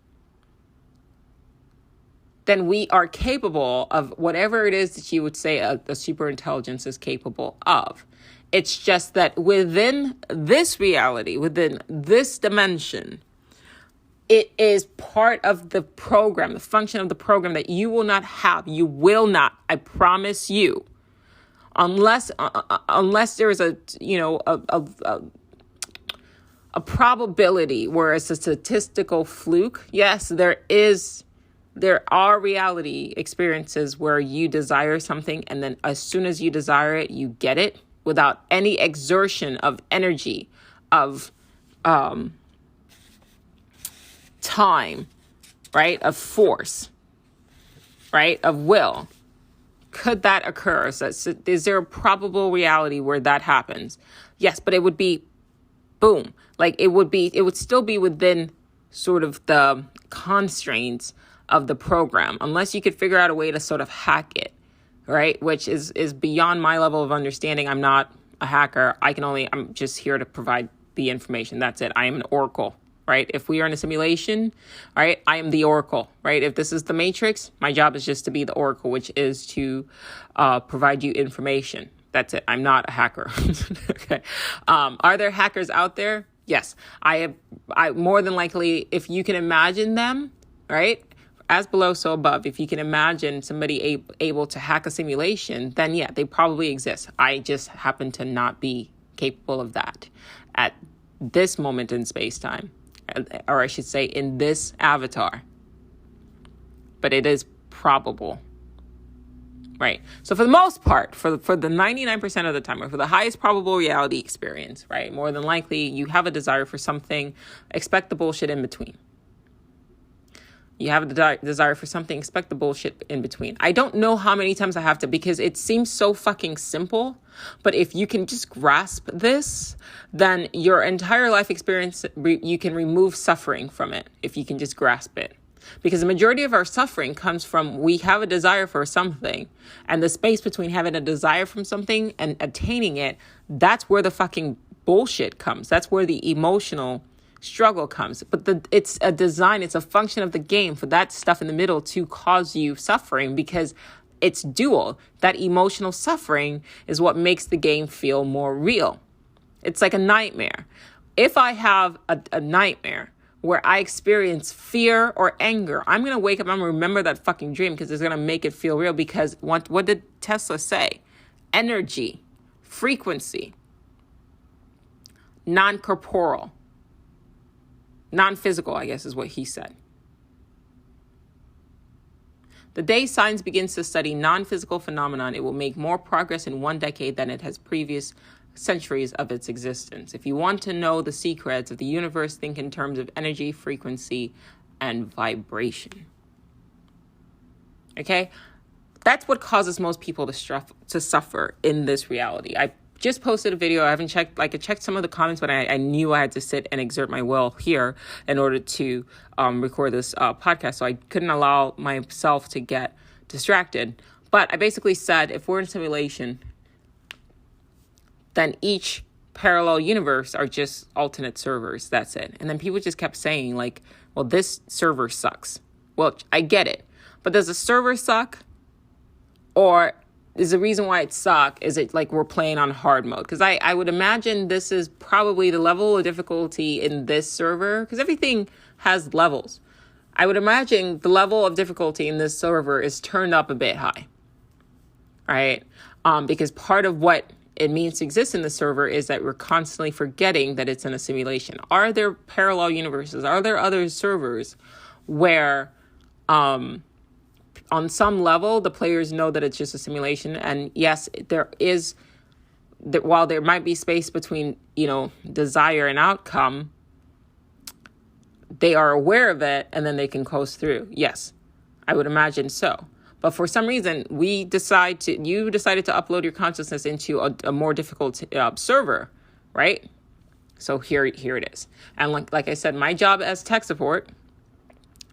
then we are capable of whatever it is that you would say a super intelligence is capable of. It's just that within this reality, within this dimension, it is part of the program, the function of the program that you will not have. You will not, I promise you, unless there is a probability where it's a statistical fluke. Yes, there is there are reality experiences where you desire something, and then as soon as you desire it, you get it without any exertion of energy, of time, right? Of force, right? Of will. Could that occur? So is there a probable reality where that happens? Yes, but it would be boom. Like it would still be within sort of the constraints of the program, unless you could figure out a way to sort of hack it, right? Which is beyond my level of understanding. I'm not a hacker. I'm just here to provide the information. That's it. I am an oracle, right? If we are in a simulation, right, I am the oracle, right? If this is the Matrix, my job is just to be the oracle, which is to provide you information. That's it. I'm not a hacker. Okay. Are there hackers out there? Yes. I more than likely, if you can imagine them, right? As below, so above. If you can imagine somebody able to hack a simulation, then yeah, they probably exist. I just happen to not be capable of that at this moment in space-time, or I should say in this avatar. But it is probable, right? So for the most part, for the 99% of the time, or for the highest probable reality experience, right? More than likely, you have a desire for something. Expect the bullshit in between. You have a desire for something, expect the bullshit in between. I don't know how many times I have to, because it seems so fucking simple. But if you can just grasp this, then your entire life experience, you can remove suffering from it if you can just grasp it. Because the majority of our suffering comes from we have a desire for something, and the space between having a desire from something and attaining it, that's where the fucking bullshit comes. That's where the emotional struggle comes. But it's a design, it's a function of the game for that stuff in the middle to cause you suffering, because it's dual. That emotional suffering is what makes the game feel more real. It's like a nightmare. If I have a nightmare where I experience fear or anger, I'm going to wake up, I'm going to remember that fucking dream, because it's going to make it feel real. Because what did Tesla say? Energy, frequency, non-corporeal. Non-physical, I guess, is what he said. The day science begins to study non-physical phenomenon, it will make more progress in 1 decade than it has previous centuries of its existence. If you want to know the secrets of the universe, think in terms of energy, frequency, and vibration. Okay? That's what causes most people to suffer in this reality. I just posted a video. I haven't checked, I checked some of the comments, but I knew I had to sit and exert my will here in order to record this podcast. So I couldn't allow myself to get distracted. But I basically said, if we're in simulation, then each parallel universe are just alternate servers. That's it. And then people just kept saying like, well, this server sucks. Well, I get it. But does the server suck? Or is the reason why it sucks, is it like we're playing on hard mode? Because I would imagine this is probably the level of difficulty in this server, because everything has levels. I would imagine the level of difficulty in this server is turned up a bit high, right? Because part of what it means to exist in the server is that we're constantly forgetting that it's in a simulation. Are there parallel universes? Are there other servers where on some level, the players know that it's just a simulation? And yes, there is, while there might be space between, desire and outcome, they are aware of it and then they can coast through. Yes, I would imagine so. But for some reason, you decided to upload your consciousness into a more difficult server, right? So here it is. And like I said, my job as tech support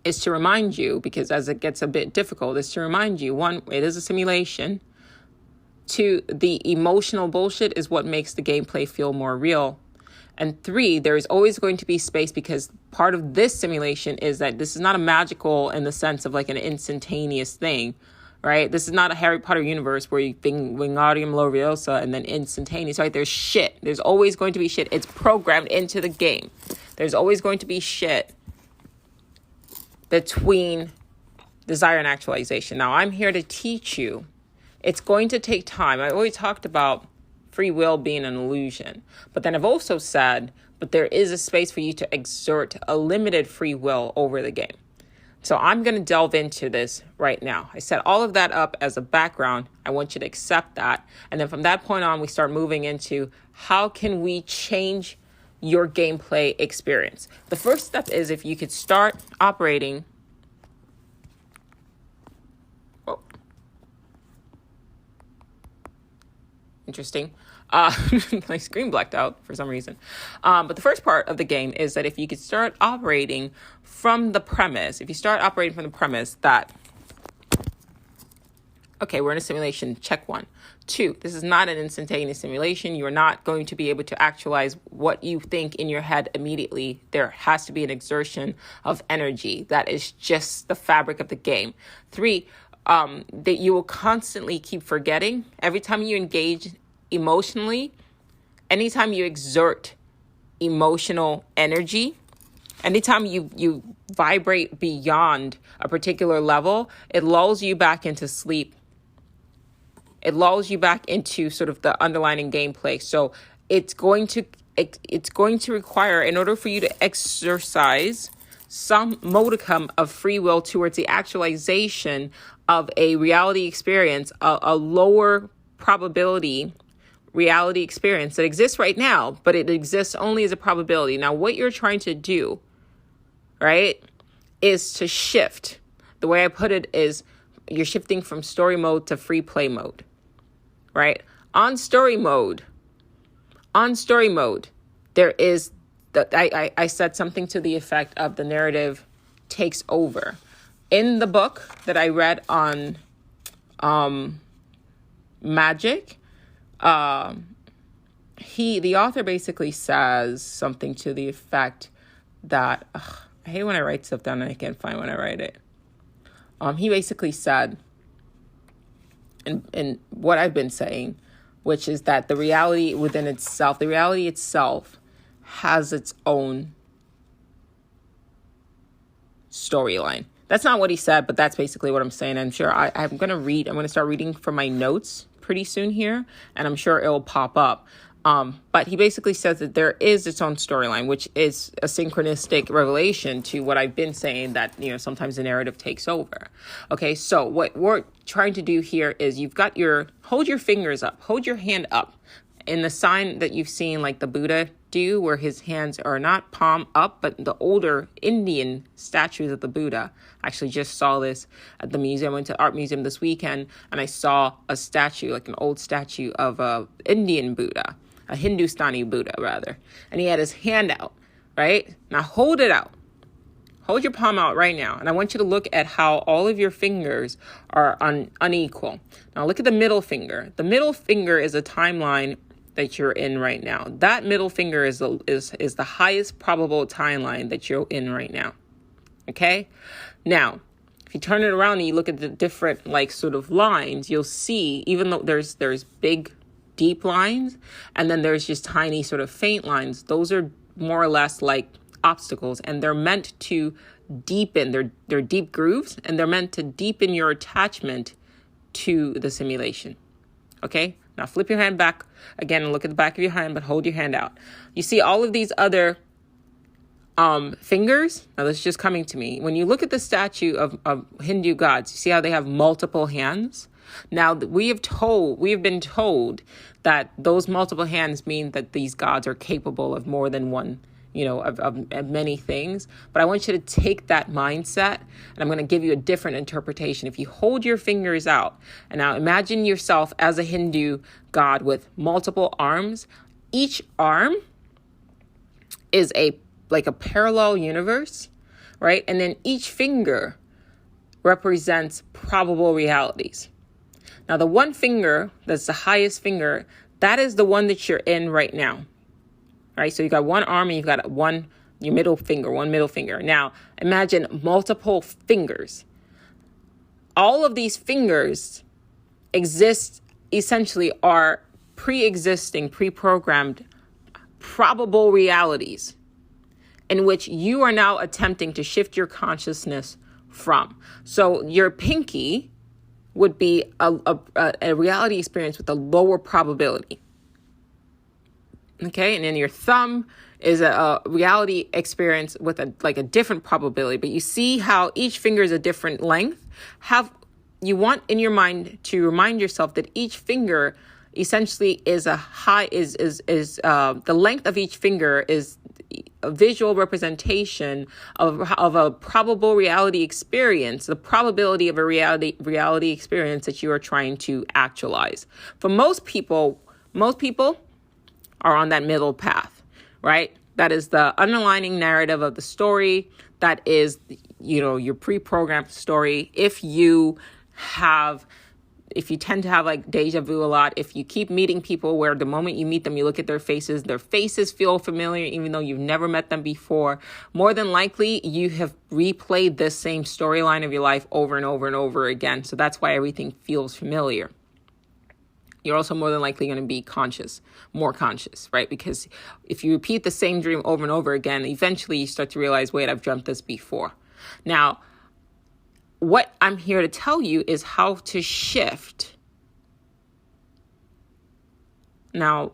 is to remind you, because as it gets a bit difficult, is to remind you, one, it is a simulation. Two, the emotional bullshit is what makes the gameplay feel more real. And three, there is always going to be space, because part of this simulation is that this is not a magical in the sense of like an instantaneous thing, right? This is not a Harry Potter universe where you think Wingardium Leviosa and then instantaneous, right? There's shit. There's always going to be shit. It's programmed into the game. There's always going to be shit between desire and actualization. Now, I'm here to teach you. It's going to take time. I always talked about free will being an illusion. But then I've also said, but there is a space for you to exert a limited free will over the game. So I'm going to delve into this right now. I set all of that up as a background. I want you to accept that. And then from that point on, we start moving into how can we change your gameplay experience. The first step is if you could start operating. Oh, interesting. My screen blacked out for some reason. But the first part of the game is that if you could start operating from the premise, that, okay, we're in a simulation, check 1. 2, this is not an instantaneous simulation. You are not going to be able to actualize what you think in your head immediately. There has to be an exertion of energy. That is just the fabric of the game. 3, that you will constantly keep forgetting. Every time you engage emotionally, anytime you exert emotional energy, anytime you vibrate beyond a particular level, it lulls you back into sleep. It lulls you back into sort of the underlying gameplay. So it's going to require, in order for you to exercise some modicum of free will towards the actualization of a reality experience, a lower probability reality experience that exists right now, but it exists only as a probability. Now, what you're trying to do, right, is to shift. The way I put it is you're shifting from story mode to free play mode, right? On story mode, there is, I said something to the effect of the narrative takes over. In the book that I read on magick, the author basically says something to the effect that, I hate when I write stuff down and I can't find when I write it. He basically said, and what I've been saying, which is that the reality itself has its own storyline. That's not what he said, but that's basically what I'm saying. I'm sure I'm going to start reading from my notes pretty soon here, and I'm sure it'll pop up. But he basically says that there is its own storyline, which is a synchronistic revelation to what I've been saying, that, sometimes the narrative takes over. Okay, so what we're trying to do here is hold your fingers up, hold your hand up in the sign that you've seen like the Buddha do, where his hands are not palm up, but the older Indian statues of the Buddha. I actually just saw this at the museum. I went to the art museum this weekend and I saw a statue, like an old statue of a Indian Buddha, a Hindustani Buddha rather. And he had his hand out, right? Now hold it out. Hold your palm out right now. And I want you to look at how all of your fingers are unequal. Now look at the middle finger. The middle finger is a timeline that you're in right now. That middle finger is the highest probable timeline that you're in right now. Okay? Now, if you turn it around and you look at the different sort of lines, you'll see, even though there's big deep lines and then there's just tiny sort of faint lines, those are more or less like obstacles, and they're meant to deepen. They're deep grooves, and they're meant to deepen your attachment to the simulation. Okay? Now flip your hand back again and look at the back of your hand, but hold your hand out. You see all of these other fingers? Now this is just coming to me. When you look at the statue of Hindu gods, you see how they have multiple hands? Now we have been told that those multiple hands mean that these gods are capable of more than one, of many things. But I want you to take that mindset, and I'm going to give you a different interpretation. If you hold your fingers out, and now imagine yourself as a Hindu god with multiple arms. Each arm is a parallel universe, right? And then each finger represents probable realities. Now, the one finger that's the highest finger, that is the one that you're in right now. All right, so you got one arm and you've got one middle finger. Now, imagine multiple fingers. All of these fingers are pre-existing, pre-programmed, probable realities in which you are now attempting to shift your consciousness from. So your pinky would be a reality experience with a lower probability. Okay, and then your thumb is a reality experience with a different probability. But you see how each finger is a different length. You want in your mind to remind yourself that each finger essentially is the length of each finger is a visual representation of a probable reality experience, the probability of a reality experience that you are trying to actualize. For most people are on that middle path, right? That is the underlining narrative of the story. That is, your pre-programmed story. If you tend to have like deja vu a lot, if you keep meeting people where the moment you meet them, you look at their faces feel familiar, even though you've never met them before, more than likely you have replayed this same storyline of your life over and over and over again. So that's why everything feels familiar. You're also more than likely going to be more conscious, right? Because if you repeat the same dream over and over again, eventually you start to realize, wait, I've dreamt this before. Now, what I'm here to tell you is how to shift. Now,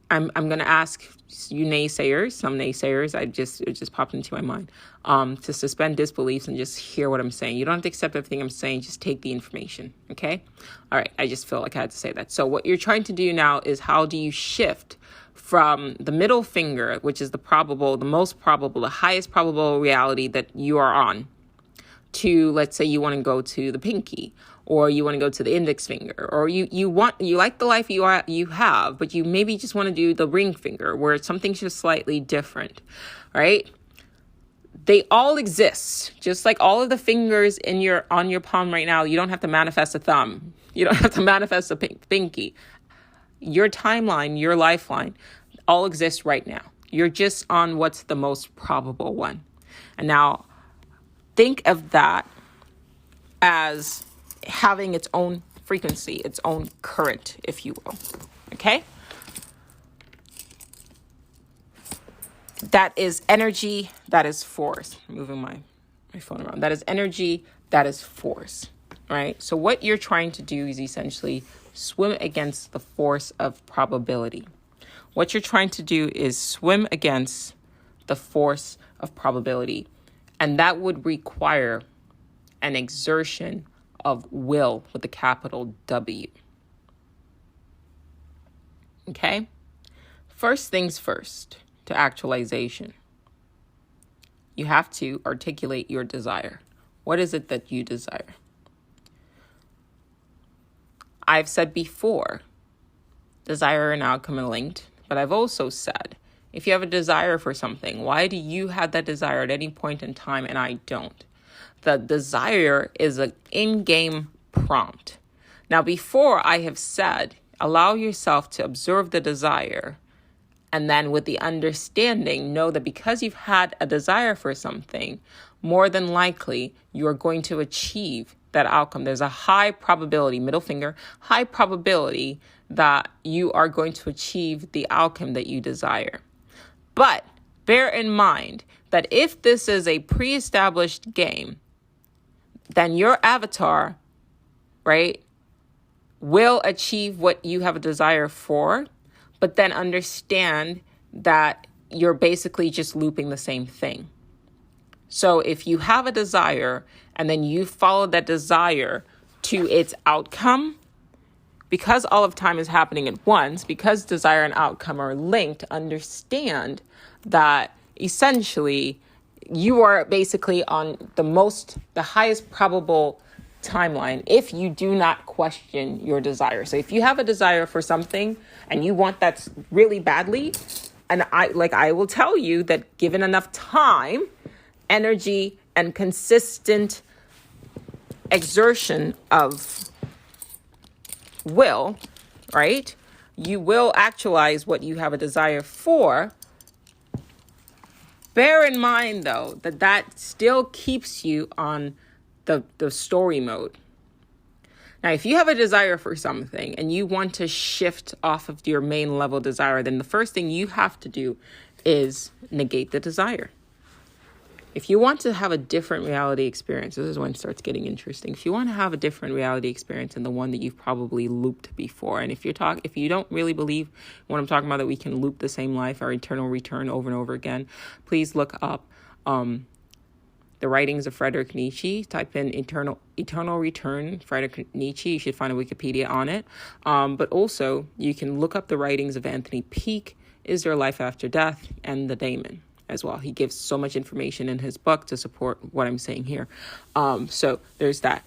I'm going to ask you naysayers, some naysayers, it just popped into my mind, to suspend disbeliefs and just hear what I'm saying. You don't have to accept everything I'm saying, just take the information, okay? All right, I just feel like I had to say that. So what you're trying to do now is how do you shift from the middle finger, which is the highest probable reality that you are on, to, let's say you want to go to the pinky, or you want to go to the index finger, or you like the life you have, but you maybe just want to do the ring finger, where something's just slightly different, right? They all exist, just like all of the fingers on your palm right now. You don't have to manifest a thumb. You don't have to manifest a pinky. Your timeline, your lifeline, all exists right now. You're just on what's the most probable one. And now, think of that as having its own frequency, its own current, if you will. Okay? That is energy, that is force. I'm moving my phone around. That is energy, that is force. Right? So what you're trying to do is essentially swim against the force of probability. What you're trying to do is swim against the force of probability. And that would require an exertion of will with a capital W. Okay? First things first, to actualization. You have to articulate your desire. What is it that you desire? I've said before, desire and outcome are linked, but I've also said, if you have a desire for something, why do you have that desire at any point in time and I don't? The desire is an in-game prompt. Now, before I have said, allow yourself to observe the desire, and then with the understanding, know that because you've had a desire for something, more than likely you are going to achieve that outcome. There's a high probability, middle finger, high probability that you are going to achieve the outcome that you desire. But bear in mind that if this is a pre-established game, then your avatar, right, will achieve what you have a desire for, but then understand that you're basically just looping the same thing. So if you have a desire and then you follow that desire to its outcome, because all of time is happening at once, because desire and outcome are linked, understand that essentially you are basically on the highest probable timeline if you do not question your desire. So if you have a desire for something and you want that really badly, and I will tell you that given enough time, energy, and consistent exertion of will, right? You will actualize what you have a desire for. Bear in mind, though, that still keeps you on the story mode. Now, if you have a desire for something and you want to shift off of your main level desire, then the first thing you have to do is negate the desire. if you want to have a different reality experience, this is when it starts getting interesting. If you want to have a different reality experience than the one that you've probably looped before, and if you don't really believe what I'm talking about, that we can loop the same life or eternal return over and over again, please look up the writings of Friedrich Nietzsche. Type in eternal return, Friedrich Nietzsche. You should find a Wikipedia on it. But also, you can look up the writings of Anthony Peake, Is There Life After Death, and The Daemon as well. He gives so much information in his book to support what I'm saying here. So there's that.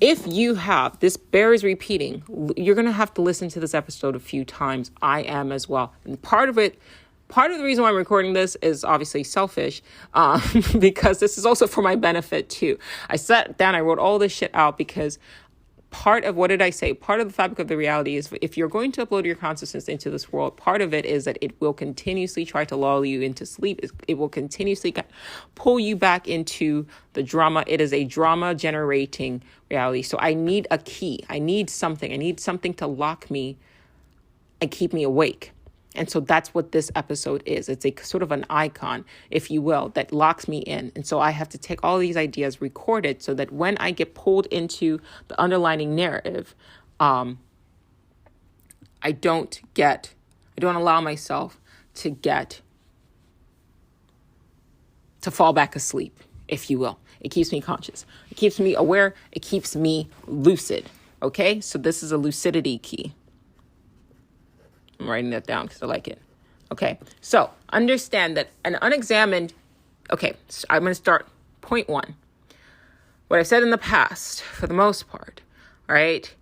If you have, this bears repeating, you're going to have to listen to this episode a few times. I am as well. And part of the reason why I'm recording this is obviously selfish, because this is also for my benefit too. I sat down, I wrote all this shit out because part of, what did I say? Part of the fabric of the reality is, if you're going to upload your consciousness into this world, part of it is that it will continuously try to lull you into sleep. It will continuously pull you back into the drama. It is a drama generating reality. So I need a key. I need something to lock me and keep me awake. And so that's what this episode is. It's a sort of an icon, if you will, that locks me in. And so I have to take all these ideas, record it, so that when I get pulled into the underlining narrative, I don't allow myself to fall back asleep, if you will. It keeps me conscious. It keeps me aware. It keeps me lucid. Okay? So this is a lucidity key. I'm writing that down because I like it. Okay, so understand that an unexamined... Okay, so I'm going to start point one. What I've said in the past, for the most part, all right,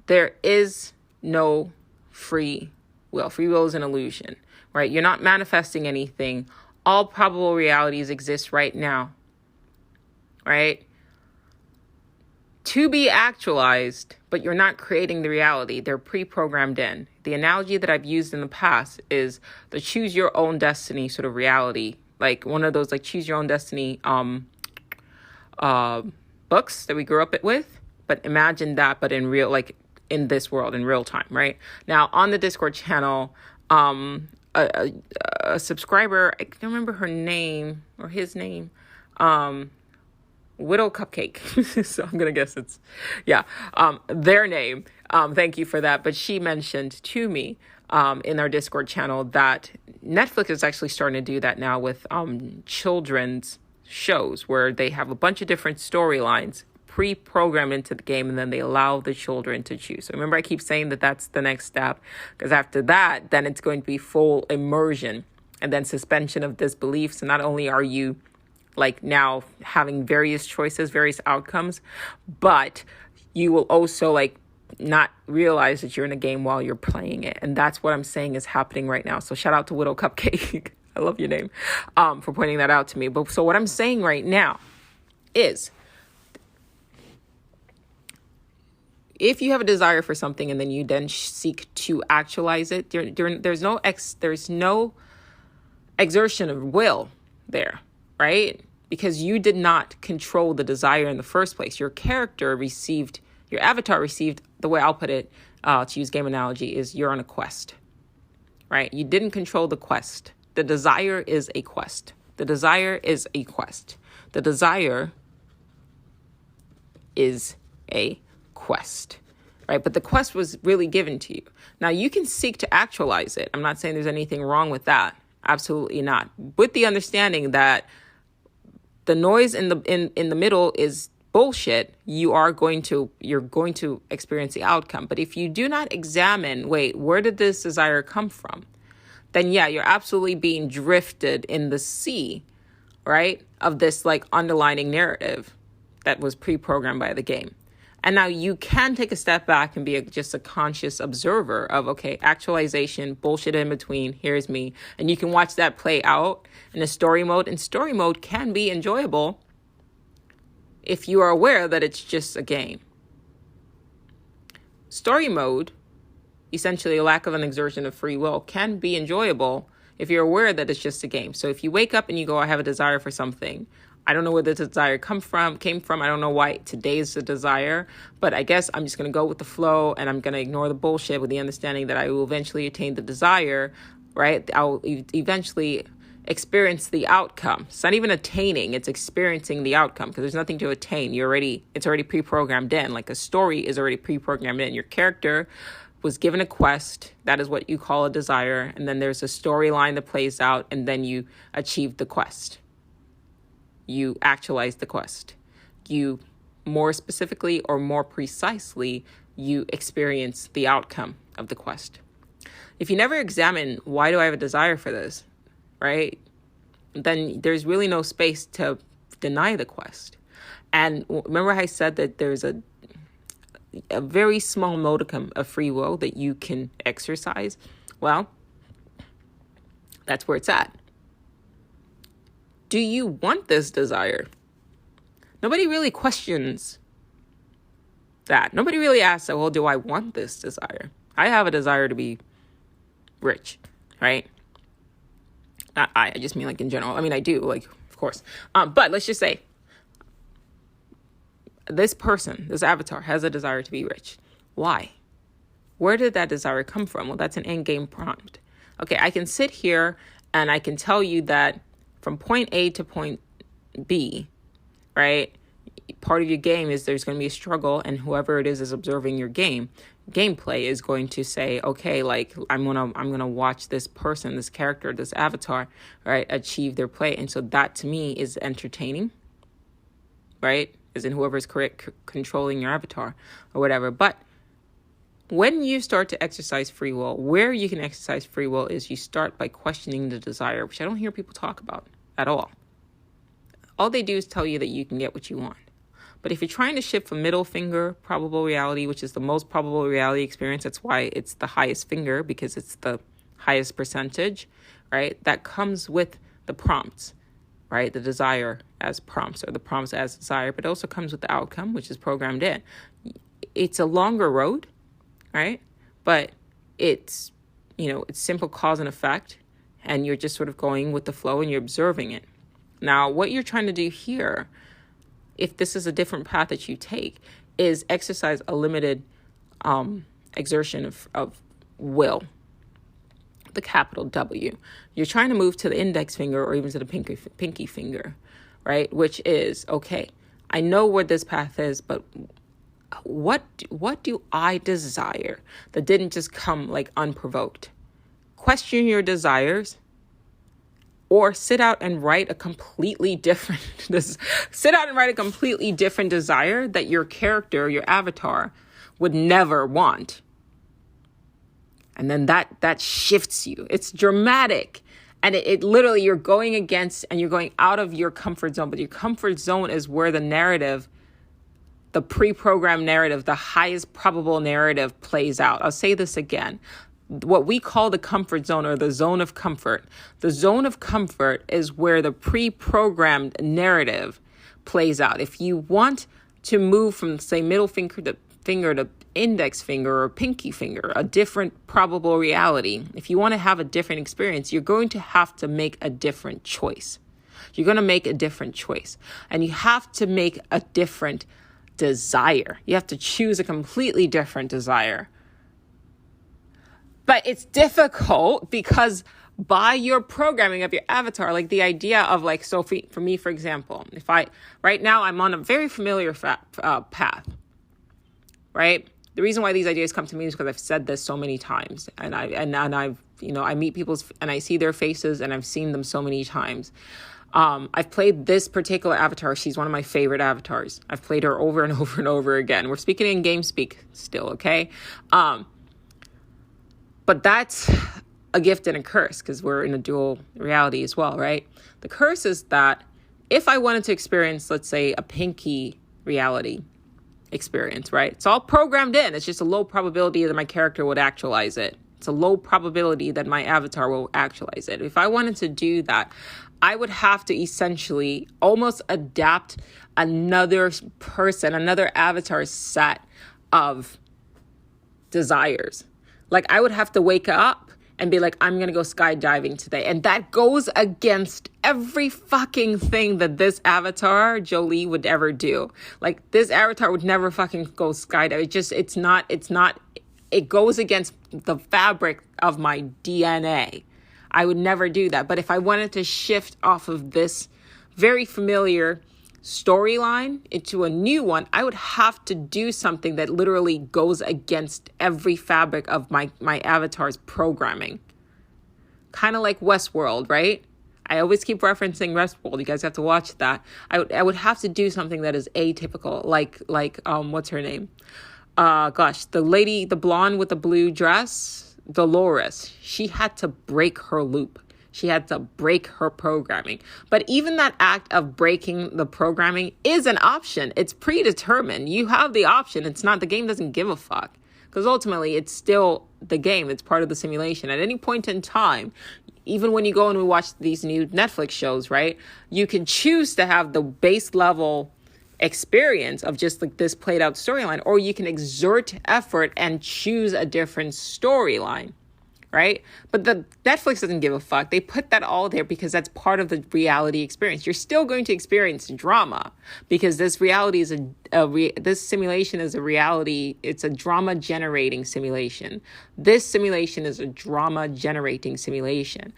there is no free will. Free will is an illusion, right? You're not manifesting anything. All probable realities exist right now, right? To be actualized, but you're not creating the reality. They're pre-programmed in. The analogy that I've used in the past is the choose your own destiny sort of reality. Like one of those like choose your own destiny books that we grew up with. But imagine that, but in real, like in this world, in real time, right? Now on the Discord channel, a subscriber, I don't remember her name or his name, Widow Cupcake. So I'm going to guess it's, their name. Thank you for that. But she mentioned to me in our Discord channel that Netflix is actually starting to do that now with children's shows, where they have a bunch of different storylines pre-programmed into the game, and then they allow the children to choose. So remember, I keep saying that that's the next step, because after that, then it's going to be full immersion and then suspension of disbelief. So not only are you like now having various choices, various outcomes, but you will also like not realize that you're in a game while you're playing it. And that's what I'm saying is happening right now. So shout out to Widow Cupcake. I love your name, for pointing that out to me. But so what I'm saying right now is, if you have a desire for something and then you then seek to actualize it, there's no exertion of will there, right? Because you did not control the desire in the first place. Your avatar received, the way I'll put it, to use game analogy, is you're on a quest, right? You didn't control the quest. The desire is a quest. The desire is a quest. The desire is a quest, right? But the quest was really given to you. Now you can seek to actualize it. I'm not saying there's anything wrong with that. Absolutely not. With the understanding that the noise in the middle is bullshit, you're going to experience the outcome. But if you do not examine, where did this desire come from? Then you're absolutely being drifted in the sea, right? Of this like underlining narrative that was pre-programmed by the game. And now you can take a step back and be just a conscious observer of, okay, actualization, bullshit in between, here's me. And you can watch that play out in a story mode. And story mode can be enjoyable if you are aware that it's just a game. Story mode, essentially a lack of an exertion of free will, can be enjoyable if you're aware that it's just a game. So if you wake up and you go, I have a desire for something. I don't know where the desire came from. I don't know why today's the desire, but I guess I'm just going to go with the flow, and I'm going to ignore the bullshit with the understanding that I will eventually attain the desire, right? I'll eventually experience the outcome. It's not even attaining, it's experiencing the outcome, because there's nothing to attain. It's already pre-programmed in. Like a story is already pre-programmed in. Your character was given a quest. That is what you call a desire. And then there's a storyline that plays out, and then you achieve the quest. You actualize the quest. You, more specifically or more precisely, you experience the outcome of the quest. If you never examine, why do I have a desire for this, right? Then there's really no space to deny the quest. And remember I said that there's a very small modicum of free will that you can exercise? Well, that's where it's at. Do you want this desire? Nobody really questions that. Nobody really asks, well, do I want this desire? I have a desire to be rich, right? Not I just mean like in general. I mean, I do, like, of course. But let's just say this person, this avatar, has a desire to be rich. Why? Where did that desire come from? Well, that's an end game prompt. Okay, I can sit here and I can tell you that from point A to point B, right? Part of your game is there's going to be a struggle, and whoever it is observing your gameplay is going to say, okay, like I'm gonna watch this person, this character, this avatar, right, achieve their play, and so that to me is entertaining, right? As in whoever's controlling your avatar or whatever. But when you start to exercise free will, where you can exercise free will is you start by questioning the desire, which I don't hear people talk about at all. All they do is tell you that you can get what you want. But if you're trying to shift from middle finger probable reality, which is the most probable reality experience, that's why it's the highest finger, because it's the highest percentage, right? That comes with the prompts, right? The desire as prompts, or the prompts as desire, but it also comes with the outcome, which is programmed in. It's a longer road, right? But it's, it's simple cause and effect, and you're just sort of going with the flow and you're observing it. Now, what you're trying to do here, if this is a different path that you take, is exercise a limited exertion of will, the capital W. You're trying to move to the index finger or even to the pinky finger, right? Which is, okay, I know where this path is, but what do I desire that didn't just come like unprovoked? Question your desires. Or sit out and write a completely different desire that your character, your avatar, would never want. And then that shifts you. It's dramatic. And it literally, you're going against and you're going out of your comfort zone. But your comfort zone is where the narrative, the pre-programmed narrative, the highest probable narrative plays out. I'll say this again. What we call the comfort zone, or the zone of comfort. The zone of comfort is where the pre-programmed narrative plays out. If you want to move from, say, middle finger to index finger or pinky finger, a different probable reality, if you want to have a different experience, you're going to have to make a different choice. You're going to make a different choice. And you have to make a different desire. You have to choose a completely different desire. But it's difficult because by your programming of your avatar, like the idea of like, so for me, for example, right now I'm on a very familiar path, right? The reason why these ideas come to me is because I've said this so many times, and I've, I meet people's, and I see their faces, and I've seen them so many times. I've played this particular avatar. She's one of my favorite avatars. I've played her over and over and over again. We're speaking in game speak still, okay? But that's a gift and a curse, because we're in a dual reality as well, right? The curse is that if I wanted to experience, let's say, a pinky reality experience, right? It's all programmed in. It's just a low probability that my character would actualize it. It's a low probability that my avatar will actualize it. If I wanted to do that, I would have to essentially almost adapt another avatar set of desires. Like, I would have to wake up and be like, I'm going to go skydiving today. And that goes against every fucking thing that this avatar, Jolie, would ever do. Like, this avatar would never fucking go skydiving. It goes against the fabric of my DNA. I would never do that. But if I wanted to shift off of this very familiar storyline into a new one, I would have to do something that literally goes against every fabric of my avatar's programming. Kind of like Westworld, right? I always keep referencing Westworld. You guys have to watch that. I would have to do something that is atypical, like what's her name? The blonde with the blue dress, Dolores. She had to break her loop. She had to break her programming. But even that act of breaking the programming is an option. It's predetermined. You have the option. It's not, the game doesn't give a fuck. Because ultimately, it's still the game. It's part of the simulation. At any point in time, even when you go and we watch these new Netflix shows, right? You can choose to have the base level experience of just like this played out storyline, or you can exert effort and choose a different storyline, right? But the Netflix doesn't give a fuck. They put that all there because that's part of the reality experience. You're still going to experience drama because this reality is this simulation is a reality. It's a drama generating simulation. This simulation is a drama generating simulation.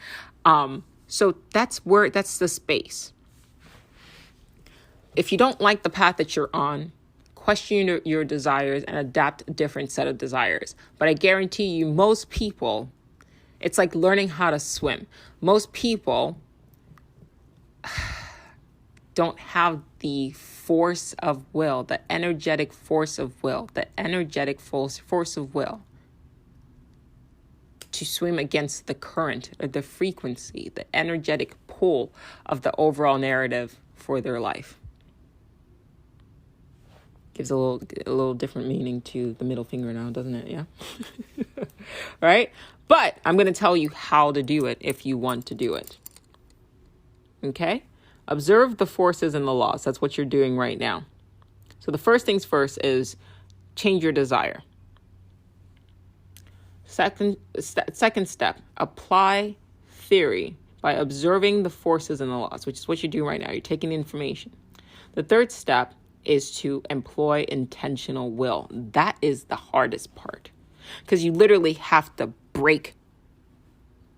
So that's the space. If you don't like the path that you're on, question your desires and adapt a different set of desires. But I guarantee you, most people, it's like learning how to swim. Most people don't have the force of will, the energetic force of will, force of will to swim against the current or the frequency, the energetic pull of the overall narrative for their life. Gives a little different meaning to the middle finger now, doesn't it? Yeah. Right? But I'm going to tell you how to do it if you want to do it. Okay? Observe the forces and the laws. That's what you're doing right now. So the first things first is change your desire. Second step, apply theory by observing the forces and the laws, which is what you're doing right now. You're taking information. The third step is to employ intentional will. That is the hardest part because you literally have to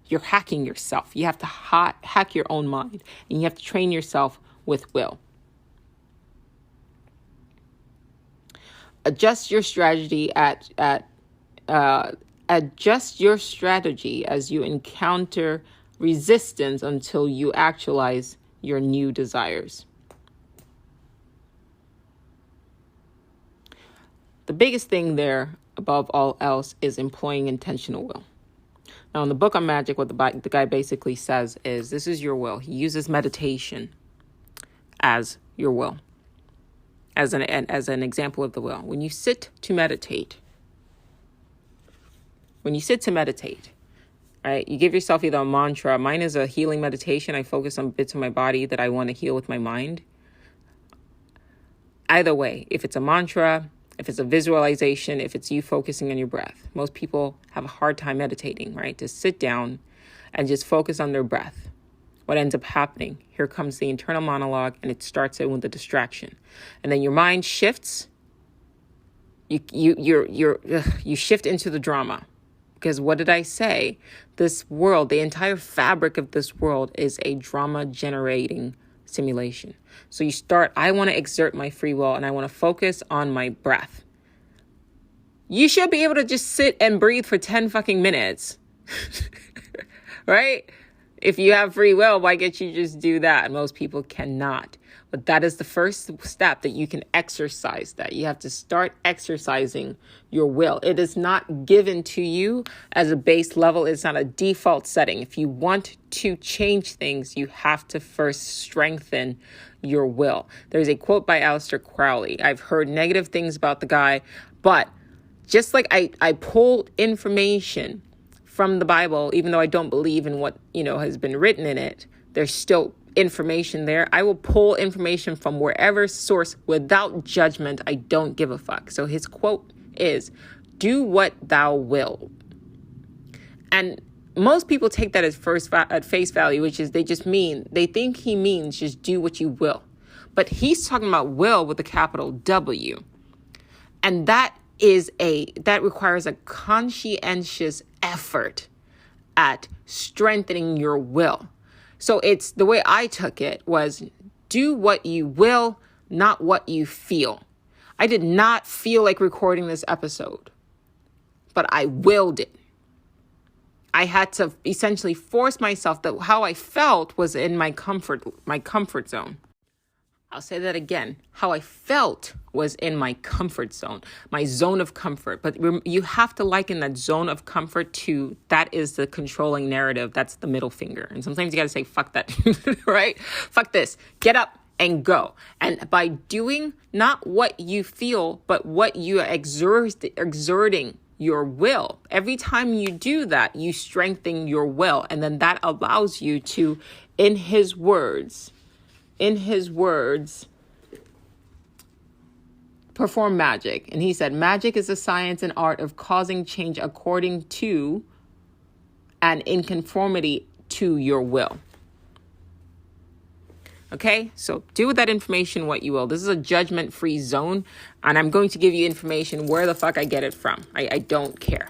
you're hacking yourself. You have to hack your own mind and you have to train yourself with will. Adjust your strategy adjust your strategy as you encounter resistance until you actualize your new desires. The biggest thing there, above all else, is employing intentional will. Now, in the book on magic, what the guy basically says is, this is your will. He uses meditation as your will, as an example of the will. When you sit to meditate, right, you give yourself either a mantra. Mine is a healing meditation. I focus on bits of my body that I want to heal with my mind. Either way, if it's a mantra, if it's a visualization, if it's you focusing on your breath. Most people have a hard time meditating, right? To sit down and just focus on their breath. What ends up happening? Here comes the internal monologue, and it starts it with a distraction. And then your mind shifts. You shift into the drama. Because what did I say? This world, the entire fabric of this world is a drama generating simulation. So you start, I want to exert my free will and I want to focus on my breath. You should be able to just sit and breathe for 10 fucking minutes. Right? If you have free will, why can't you just do that? And most people cannot. But that is the first step that you can exercise that. You have to start exercising your will. It is not given to you as a base level. It's not a default setting. If you want to change things, you have to first strengthen your will. There's a quote by Aleister Crowley. I've heard negative things about the guy, but just like I pulled information from the Bible, even though I don't believe in what, has been written in it, there's still information there. I will pull information from wherever source without judgment. I don't give a fuck. So his quote is, do what thou wilt. And most people take that at face value, which is they think he means just do what you will. But he's talking about will with a capital W. And that requires a conscientious effort at strengthening your will. So it's the way I took it was do what you will, not what you feel. I did not feel like recording this episode, but I willed it. I had to essentially force myself that how I felt was in my comfort zone. I'll say that again. How I felt was in my comfort zone, my zone of comfort. But you have to liken that zone of comfort to that is the controlling narrative. That's the middle finger. And sometimes you got to say, fuck that, right? Fuck this. Get up and go. And by doing not what you feel, but what you are exerting your will. Every time you do that, you strengthen your will. And then that allows you to, in his words, perform magic. And he said, magic is the science and art of causing change according to and in conformity to your will. Okay, so do with that information what you will. This is a judgment-free zone, and I'm going to give you information where the fuck I get it from. I don't care.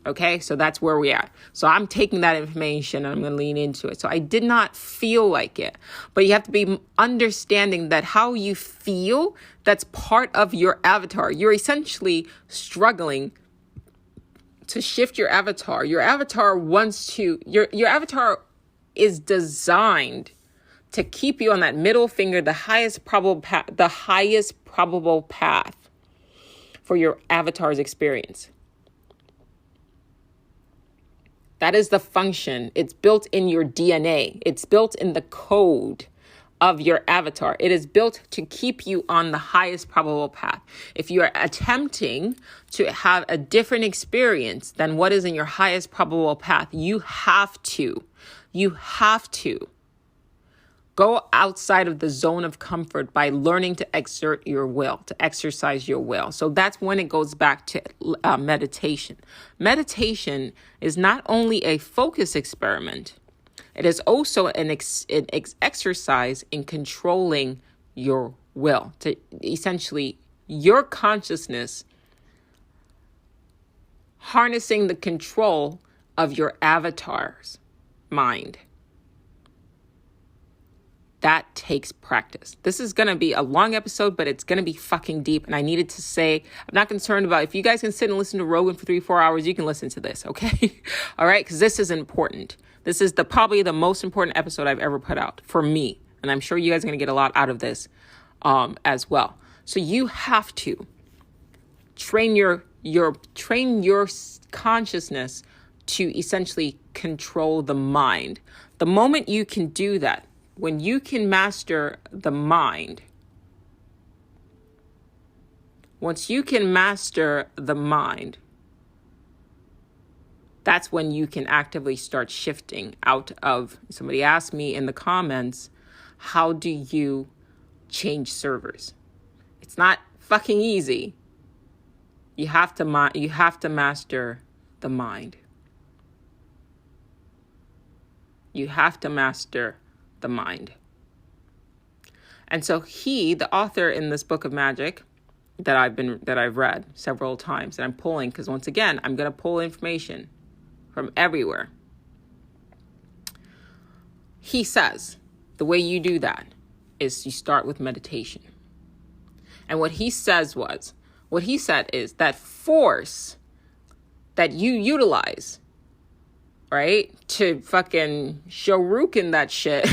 Okay, so that's where we are. So I'm taking that information and I'm going to lean into it. So I did not feel like it, but you have to be understanding that how you feel, that's part of your avatar. You're essentially struggling to shift your avatar. Your avatar your avatar is designed to keep you on that middle finger, the highest probable path for your avatar's experience. That is the function. It's built in your DNA. It's built in the code of your avatar. It is built to keep you on the highest probable path. If you are attempting to have a different experience than what is in your highest probable path, you have to go outside of the zone of comfort by learning to exert your will, to exercise your will. So that's when it goes back to meditation. Meditation is not only a focus experiment, it is also an exercise in controlling your will, to essentially your consciousness harnessing the control of your avatar's mind. That takes practice. This is going to be a long episode, but it's going to be fucking deep. And I needed to say, I'm not concerned about if you guys can sit and listen to Rogan for 3-4 hours, you can listen to this. Okay. All right. Cause this is important. This is probably the most important episode I've ever put out for me. And I'm sure you guys are going to get a lot out of this, as well. So you have to train your consciousness to essentially control the mind. The moment you can do that, when you can master the mind, once you can master the mind, that's when you can actively start shifting out of. Somebody asked me in the comments, how do you change servers? It's not fucking easy. You have to master the mind. You have to master the mind. And so the author in this book of magic that I've read several times, and I'm pulling, because once again, I'm going to pull information from everywhere. He says the way you do that is you start with meditation. And what he said is that force that you utilize, right, to fucking shuriken that shit,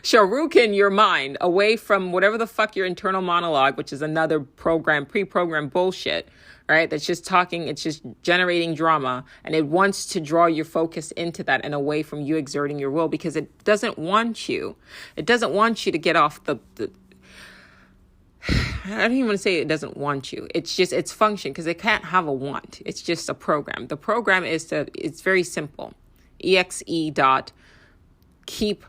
shuriken your mind away from whatever the fuck your internal monologue, which is another pre-programmed bullshit, right? That's just talking, it's just generating drama, and it wants to draw your focus into that and away from you exerting your will, because it doesn't want you to get off the I don't even want to say it doesn't want you. It's just its function, because it can't have a want. It's just a program. The program it's very simple. EXE dot keep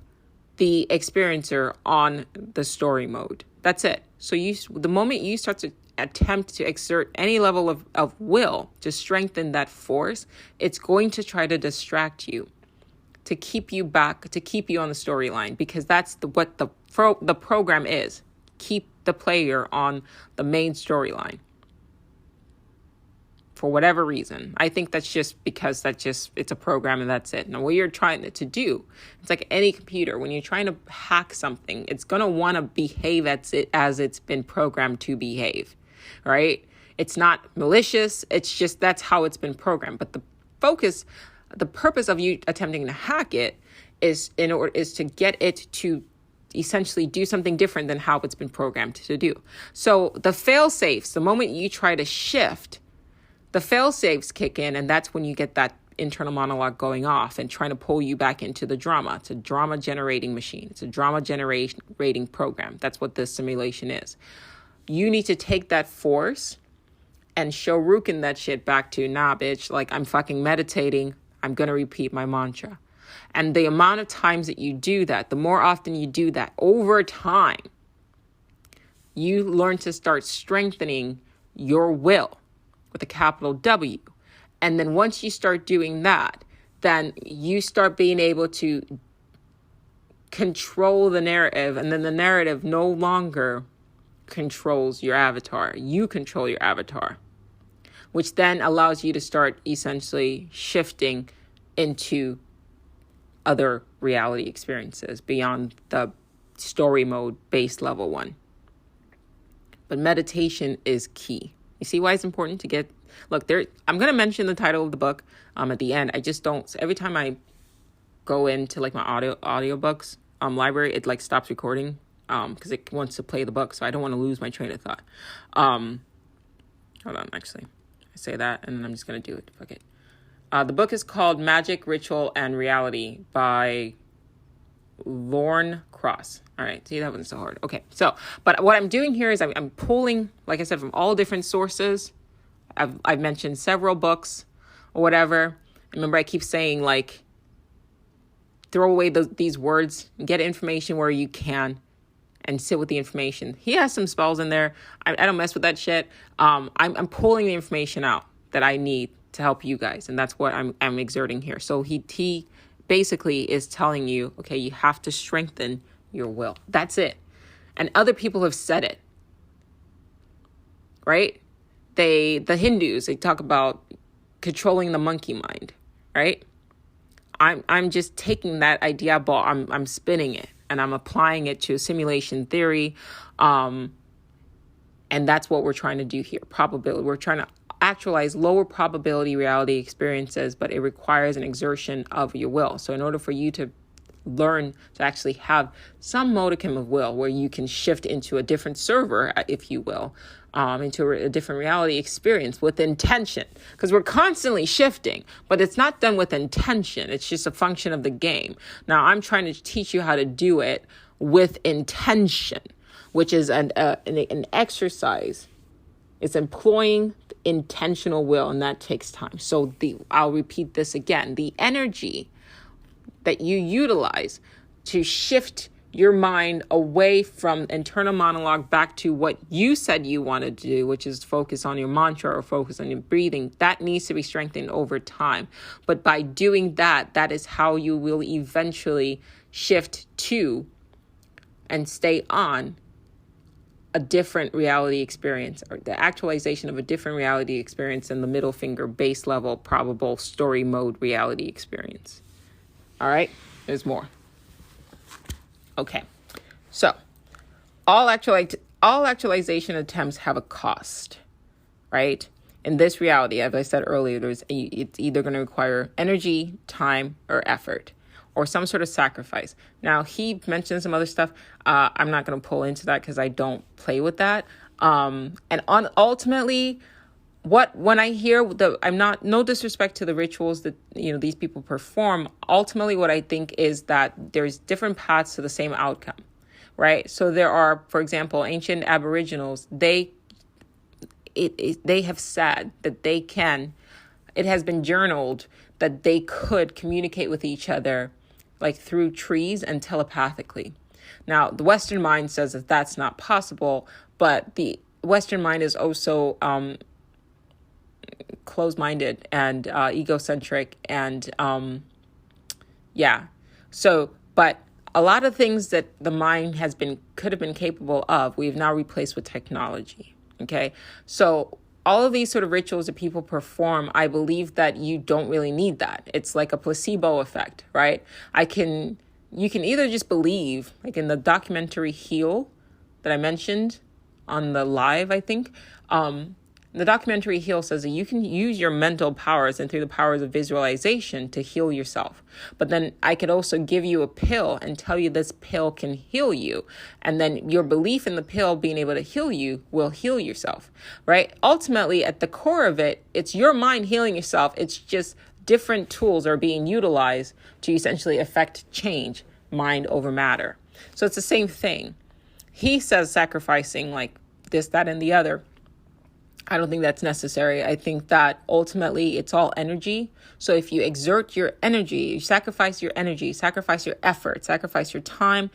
the experiencer on the story mode. That's it. So the moment you start to attempt to exert any level of will to strengthen that force, it's going to try to distract you, to keep you back, to keep you on the storyline, because that's what the program is. Keep the player on the main storyline. for whatever reason. I think that's just because it's a program and that's it. Now, what you're trying to do, it's like any computer. When you're trying to hack something, it's going to want to behave as it's been programmed to behave, right? It's not malicious. It's just that's how it's been programmed. But the purpose of you attempting to hack it is to get it to essentially do something different than how it's been programmed to do. So the fail-safes, the moment you try to shift, the fail-safes kick in, and that's when you get that internal monologue going off and trying to pull you back into the drama. It's a drama generating machine. It's a drama generating program. That's what this simulation is. You need to take that force and shuriken that shit back to, nah, bitch, like I'm fucking meditating. I'm going to repeat my mantra. And the amount of times that you do that, the more often you do that, over time, you learn to start strengthening your will with a capital W. And then once you start doing that, then you start being able to control the narrative. And then the narrative no longer controls your avatar. You control your avatar, which then allows you to start essentially shifting into other reality experiences beyond the story mode base level one. But meditation is key. You see why it's important to get, look, there, I'm going to mention the title of the book at the end. I just don't, every time I go into like my audiobooks library, it like stops recording because it wants to play the book. So I don't want to lose my train of thought. Hold on, actually. I say that and then I'm just going to do it. Fuck it. The book is called Magick, Ritual, and Reality by Lorne Cross. All right. See, that wasn't so hard. Okay. So, but what I'm doing here is I'm pulling, like I said, from all different sources. I've mentioned several books or whatever. Remember, I keep saying like, throw away these words, get information where you can and sit with the information. He has some spells in there. I don't mess with that shit. I'm pulling the information out that I need to help you guys. And that's what I'm exerting here. So he basically is telling you, okay, you have to strengthen your will. That's it. And other people have said it, right? The Hindus, they talk about controlling the monkey mind, right? I'm just taking that idea, but I'm spinning it and I'm applying it to simulation theory. And that's what we're trying to do here. Probability. We're trying to actualize lower probability reality experiences, but it requires an exertion of your will. So in order for you to learn to actually have some modicum of will where you can shift into a different server, if you will, into a different reality experience with intention, because we're constantly shifting, but it's not done with intention. It's just a function of the game. Now I'm trying to teach you how to do it with intention, which is an exercise. It's employing intentional will, and that takes time. So I'll repeat this again. The energy that you utilize to shift your mind away from internal monologue back to what you said you wanted to do, which is focus on your mantra or focus on your breathing, that needs to be strengthened over time. But by doing that, that is how you will eventually shift to and stay on a different reality experience, or the actualization of a different reality experience than the middle finger base level probable story mode reality experience. All right, there's more. Okay, so all actualization attempts have a cost, right? In this reality, as I said earlier, it's either going to require energy, time, or effort, or some sort of sacrifice. Now, he mentioned some other stuff. I'm not going to pull into that because I don't play with that. Ultimately, when I hear no disrespect to the rituals that, these people perform. Ultimately, what I think is that there's different paths to the same outcome, right? So there are, for example, ancient Aboriginals. They have said that it has been journaled that they could communicate with each other like through trees and telepathically. Now, the Western mind says that that's not possible, but the Western mind is also closed-minded and egocentric and So, but a lot of things that the mind could have been capable of, we've now replaced with technology. Okay, so all of these sort of rituals that people perform, I believe that you don't really need that. It's like a placebo effect, right? You can either just believe, like in the documentary Heal that I mentioned on the live, I think, the documentary Heal says that you can use your mental powers and through the powers of visualization to heal yourself. But then I could also give you a pill and tell you this pill can heal you. And then your belief in the pill being able to heal you will heal yourself, right? Ultimately, at the core of it, it's your mind healing yourself. It's just different tools are being utilized to essentially affect change, mind over matter. So it's the same thing. He says sacrificing like this, that, and the other. I don't think that's necessary. I think that ultimately it's all energy. So if you exert your energy, you sacrifice your energy, sacrifice your effort, sacrifice your time,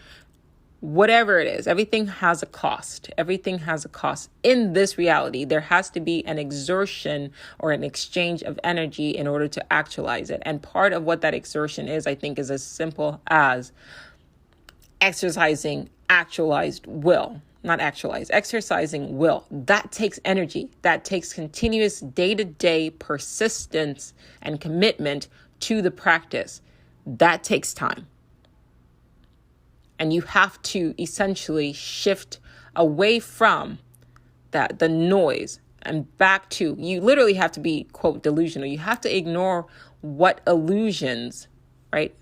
whatever it is, everything has a cost. Everything has a cost. In this reality, there has to be an exertion or an exchange of energy in order to actualize it. And part of what that exertion is, I think, is as simple as exercising actualized will. Not actualize, exercising will. That takes energy. That takes continuous day-to-day persistence and commitment to the practice. That takes time. And you have to essentially shift away from that, the noise, and back to, you literally have to be, quote, delusional. You have to ignore what illusions, right?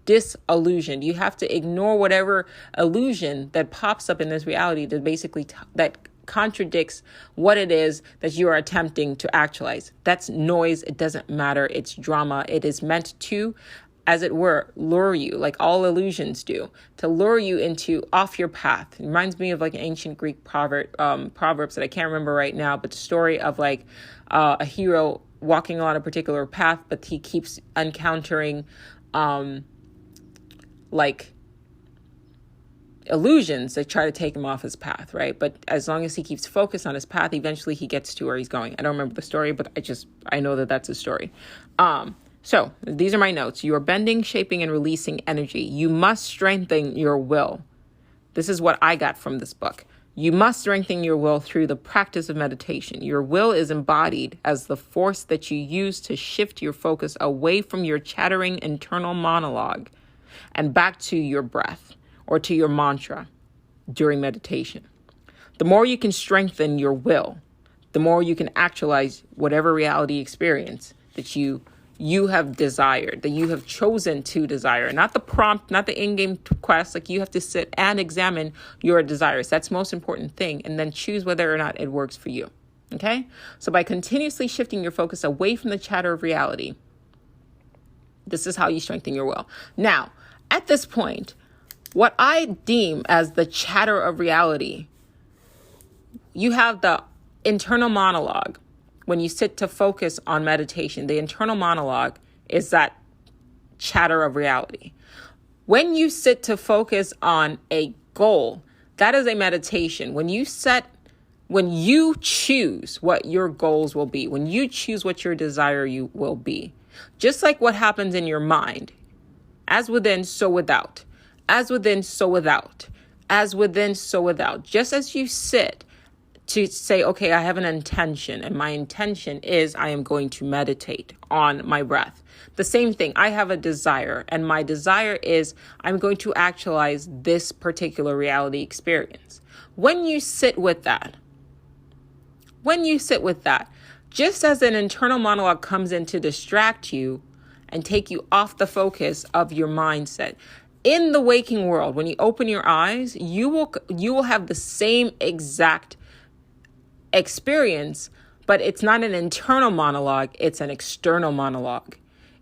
Disillusioned. You have to ignore whatever illusion that pops up in this reality that basically that contradicts what it is that you are attempting to actualize. That's noise. It doesn't matter. It's drama. It is meant to, as it were, lure you, like all illusions do, to lure you into off your path. It reminds me of like an ancient Greek proverbs that I can't remember right now, but the story of like a hero walking on a particular path, but he keeps encountering like illusions that try to take him off his path, right? But as long as he keeps focused on his path, eventually he gets to where he's going. I don't remember the story, but I know that that's a story. So these are my notes. You are bending, shaping, and releasing energy. You must strengthen your will. This is what I got from this book. You must strengthen your will through the practice of meditation. Your will is embodied as the force that you use to shift your focus away from your chattering internal monologue and back to your breath or to your mantra during meditation. The more you can strengthen your will, the more you can actualize whatever reality experience that you have desired, that you have chosen to desire. Not the prompt, not the in-game quest. Like you have to sit and examine your desires. That's the most important thing. And then choose whether or not it works for you. Okay? So by continuously shifting your focus away from the chatter of reality, this is how you strengthen your will. Now, at this point, what I deem as the chatter of reality, you have the internal monologue. When you sit to focus on meditation, the internal monologue is that chatter of reality. When you sit to focus on a goal, that is a meditation. When you choose what your goals will be, when you choose what your desire you will be, just like what happens in your mind, as within, so without, as within, so without, as within, so without. Just as you sit to say, okay, I have an intention, and my intention is I am going to meditate on my breath. The same thing, I have a desire, and my desire is I'm going to actualize this particular reality experience. When you sit with that, just as an internal monologue comes in to distract you and take you off the focus of your mindset, in the waking world, when you open your eyes, you will have the same exact experience, but it's not an internal monologue, it's an external monologue.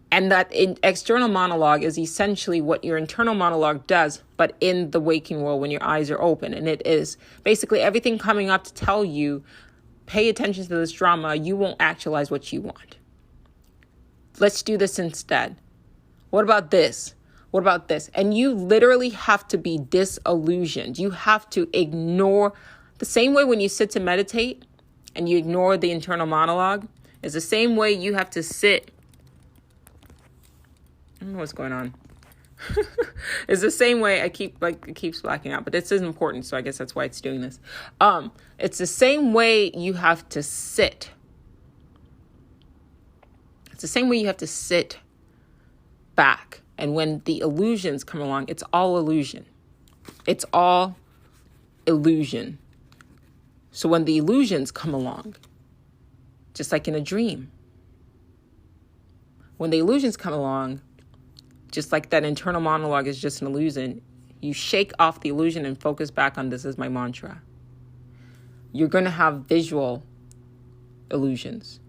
And that external monologue is essentially what your internal monologue does, but in the waking world when your eyes are open. And it is basically everything coming up to tell you, pay attention to this drama, you won't actualize what you want. Let's do this instead. What about this? What about this? And you literally have to be disillusioned. You have to ignore. The same way when you sit to meditate and you ignore the internal monologue is the same way you have to sit. I don't know what's going on. It's the same way it keeps blacking out, but this is important, so I guess that's why it's doing this. It's the same way you have to sit. It's the same way you have to sit back. And when the illusions come along, it's all illusion. It's all illusion. So when the illusions come along, just like in a dream, when the illusions come along, just like that internal monologue is just an illusion, you shake off the illusion and focus back on this is my mantra. You're going to have visual illusions.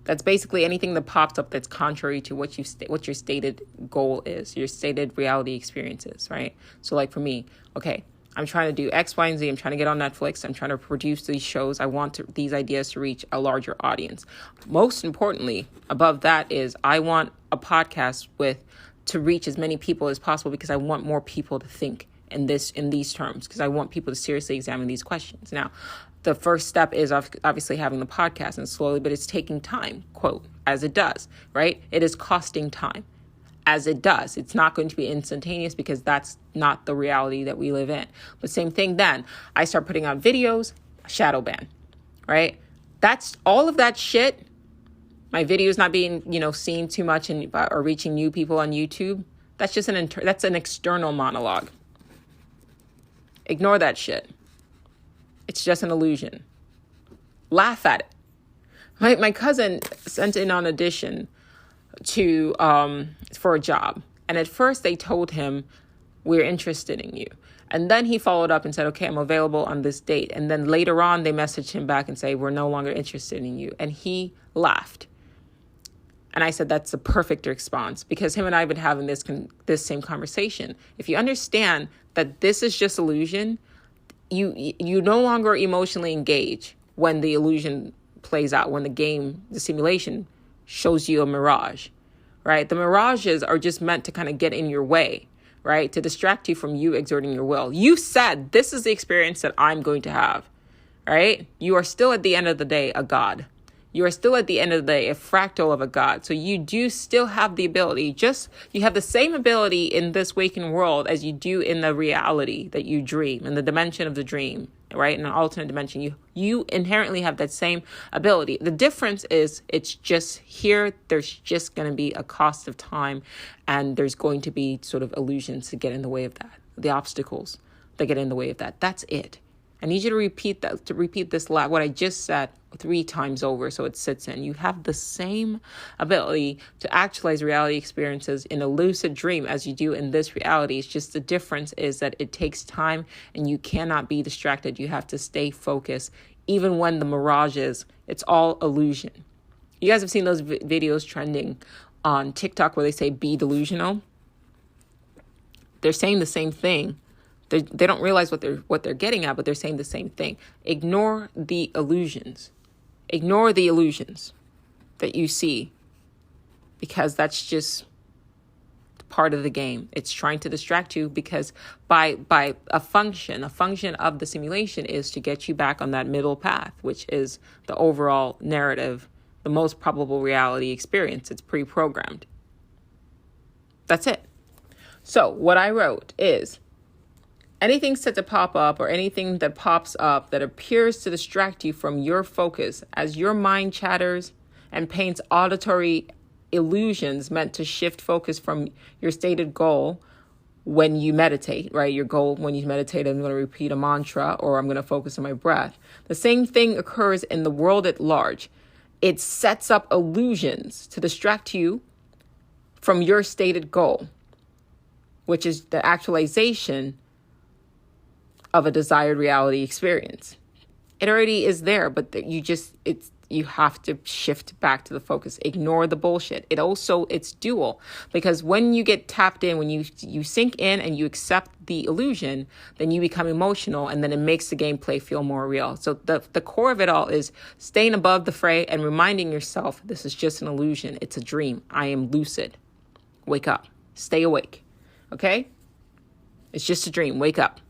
That's basically anything that pops up that's contrary to what your stated goal is, your stated reality experiences, right? So like for me, okay, I'm trying to do X, Y, and Z. I'm trying to get on Netflix. I'm trying to produce these shows. I want these ideas to reach a larger audience. Most importantly, above that is I want a podcast to reach as many people as possible because I want more people to think in these terms, because I want people to seriously examine these questions. Now, the first step is obviously having the podcast, and slowly, but it's taking time, quote, as it does, right? It is costing time, as it does. It's not going to be instantaneous because that's not the reality that we live in. But same thing then, I start putting out videos, shadow ban, right? That's all of that shit. My videos not being, seen too much or reaching new people on YouTube. That's just that's an external monologue. Ignore that shit. It's just an illusion. Laugh at it. My cousin sent in on audition for a job. And at first they told him, we're interested in you. And then he followed up and said, okay, I'm available on this date. And then later on they messaged him back and say, we're no longer interested in you. And he laughed. And I said, that's the perfect response, because him and I have been having this same conversation. If you understand that this is just illusion, you no longer emotionally engage when the illusion plays out, when the simulation shows you a mirage, right? The mirages are just meant to kind of get in your way, right? To distract you from you exerting your will. You said, this is the experience that I'm going to have, right? You are still at the end of the day a God. You are still at the end of the day a fractal of a God. So you do still have the ability, you have the same ability in this waking world as you do in the reality that you dream, in the dimension of the dream, right? In an alternate dimension, you inherently have that same ability. The difference is it's just here, there's just going to be a cost of time, and there's going to be sort of illusions to get in the way of that, the obstacles that get in the way of that. That's it. I need you to repeat this what I just said 3 times over so it sits in. You have the same ability to actualize reality experiences in a lucid dream as you do in this reality. It's just the difference is that it takes time and you cannot be distracted. You have to stay focused. Even when the mirages, it's all illusion. You guys have seen those videos trending on TikTok where they say be delusional. They're saying the same thing. They don't realize what they're getting at, but they're saying the same thing. Ignore the illusions. Ignore the illusions that you see, because that's just part of the game. It's trying to distract you, because by a function of the simulation is to get you back on that middle path, which is the overall narrative, the most probable reality experience. It's pre-programmed. That's it. So what I wrote is, anything set to pop up or anything that pops up that appears to distract you from your focus as your mind chatters and paints auditory illusions meant to shift focus from your stated goal when you meditate, right? Your goal when you meditate, I'm going to repeat a mantra or I'm going to focus on my breath. The same thing occurs in the world at large. It sets up illusions to distract you from your stated goal, which is the actualization of a desired reality experience. It already is there, but you have to shift back to the focus. Ignore the bullshit. It's dual, because when you get tapped in, when you sink in and you accept the illusion, then you become emotional, and then it makes the gameplay feel more real. So the core of it all is staying above the fray and reminding yourself, this is just an illusion. It's a dream. I am lucid. Wake up. Stay awake. Okay? It's just a dream. Wake up.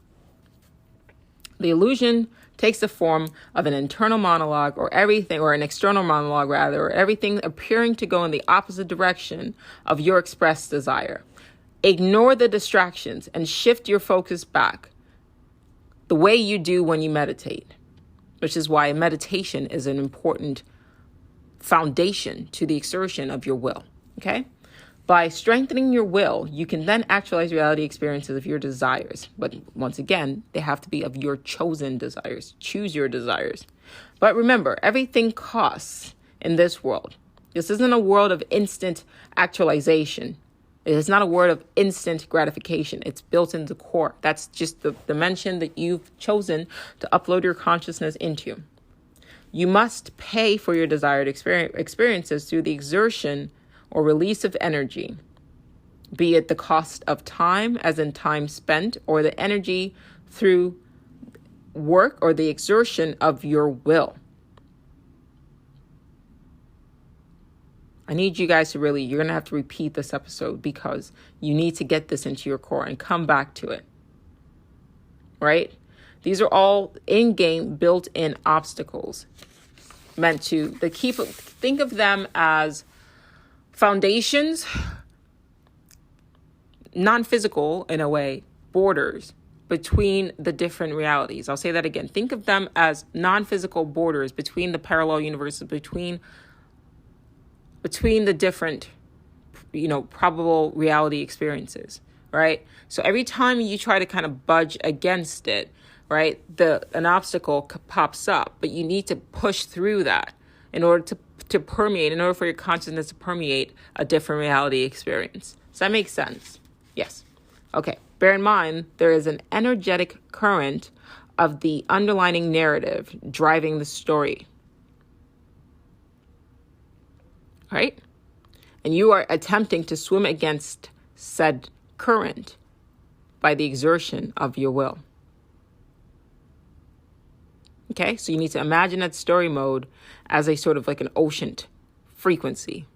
The illusion takes the form of an internal monologue or an external monologue rather, or everything appearing to go in the opposite direction of your expressed desire. Ignore the distractions and shift your focus back the way you do when you meditate. which is why meditation is an important foundation to the exertion of your will. Okay? By strengthening your will, you can then actualize reality experiences of your desires. But once again, they have to be of your chosen desires. Choose your desires. But remember, everything costs in this world. This isn't a world of instant actualization. It is not a world of instant gratification. It's built into the core. That's just the dimension that you've chosen to upload your consciousness into. You must pay for your desired experiences through the exertion or release of energy, be it the cost of time, as in time spent, or the energy through work or the exertion of your will. I need you guys to really, you're going to have to repeat this episode because you need to get this into your core and come back to it. Right? These are all in-game, built-in obstacles meant to think of them as foundations, non-physical in a way, borders between the different realities. I'll say that again. Think of them as non-physical borders between the parallel universes, between the different, probable reality experiences, right? So every time you try to kind of budge against it, right, an obstacle pops up, but you need to push through that in order to permeate, in order for your consciousness to permeate a different reality experience. Does that make sense? Yes. Okay. Bear in mind, there is an energetic current of the underlying narrative driving the story. Right? And you are attempting to swim against said current by the exertion of your will. Okay, so you need to imagine that story mode as a sort of like an ocean frequency,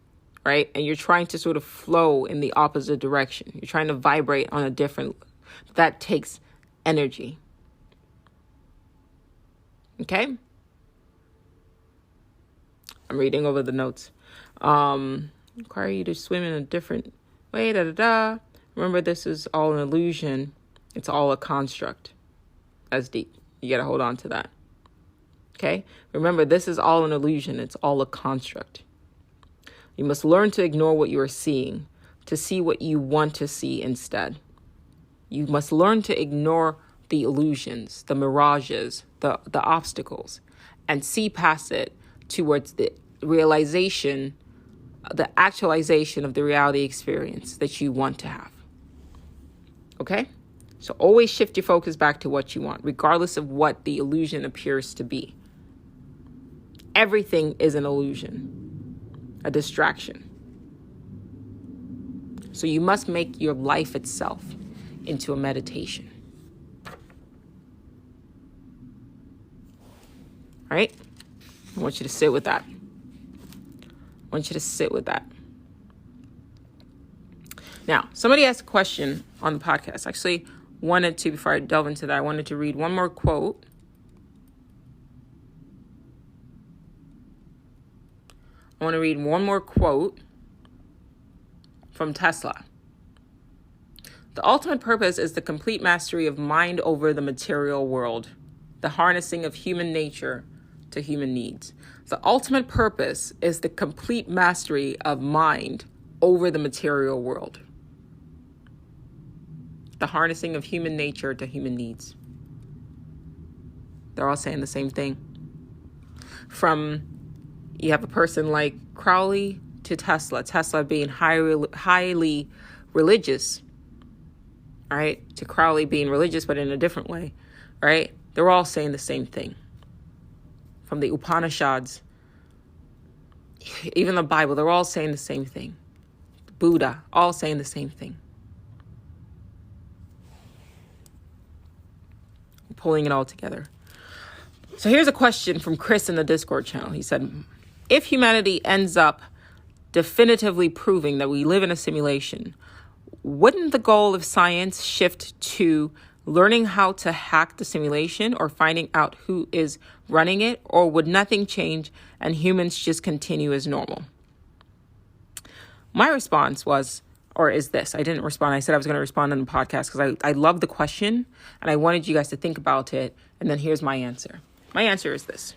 right? And you're trying to sort of flow in the opposite direction. You're trying to vibrate on a different, that takes energy. Okay? I'm reading over the notes. Require you to swim in a different way, Remember, this is all an illusion. It's all a construct. That's deep. You got to hold on to that. Okay? Remember, this is all an illusion. It's all a construct. You must learn to ignore what you are seeing, to see what you want to see instead. You must learn to ignore the illusions, the mirages, the obstacles, and see past it towards the realization, the actualization of the reality experience that you want to have. Okay? So always shift your focus back to what you want, regardless of what the illusion appears to be. Everything is an illusion, a distraction. So you must make your life itself into a meditation. All right? I want you to sit with that. Now, somebody asked a question on the podcast. Actually, before I delve into that, I wanted to read one more quote. I want to read one more quote from Tesla. The ultimate purpose is the complete mastery of mind over the material world, the harnessing of human nature to human needs. The ultimate purpose is the complete mastery of mind over the material world, the harnessing of human nature to human needs. They're all saying the same thing. You have a person like Crowley to Tesla being highly religious, right? To Crowley being religious, but in a different way, right? They're all saying the same thing. From the Upanishads, even the Bible, they're all saying the same thing. Buddha, all saying the same thing. Pulling it all together. So here's a question from Chris in the Discord channel. He said, if humanity ends up definitively proving that we live in a simulation, wouldn't the goal of science shift to learning how to hack the simulation or finding out who is running it? Or would nothing change and humans just continue as normal? My response is this. I didn't respond. I said I was going to respond on the podcast because I love the question and I wanted you guys to think about it. And then here's my answer. My answer is this.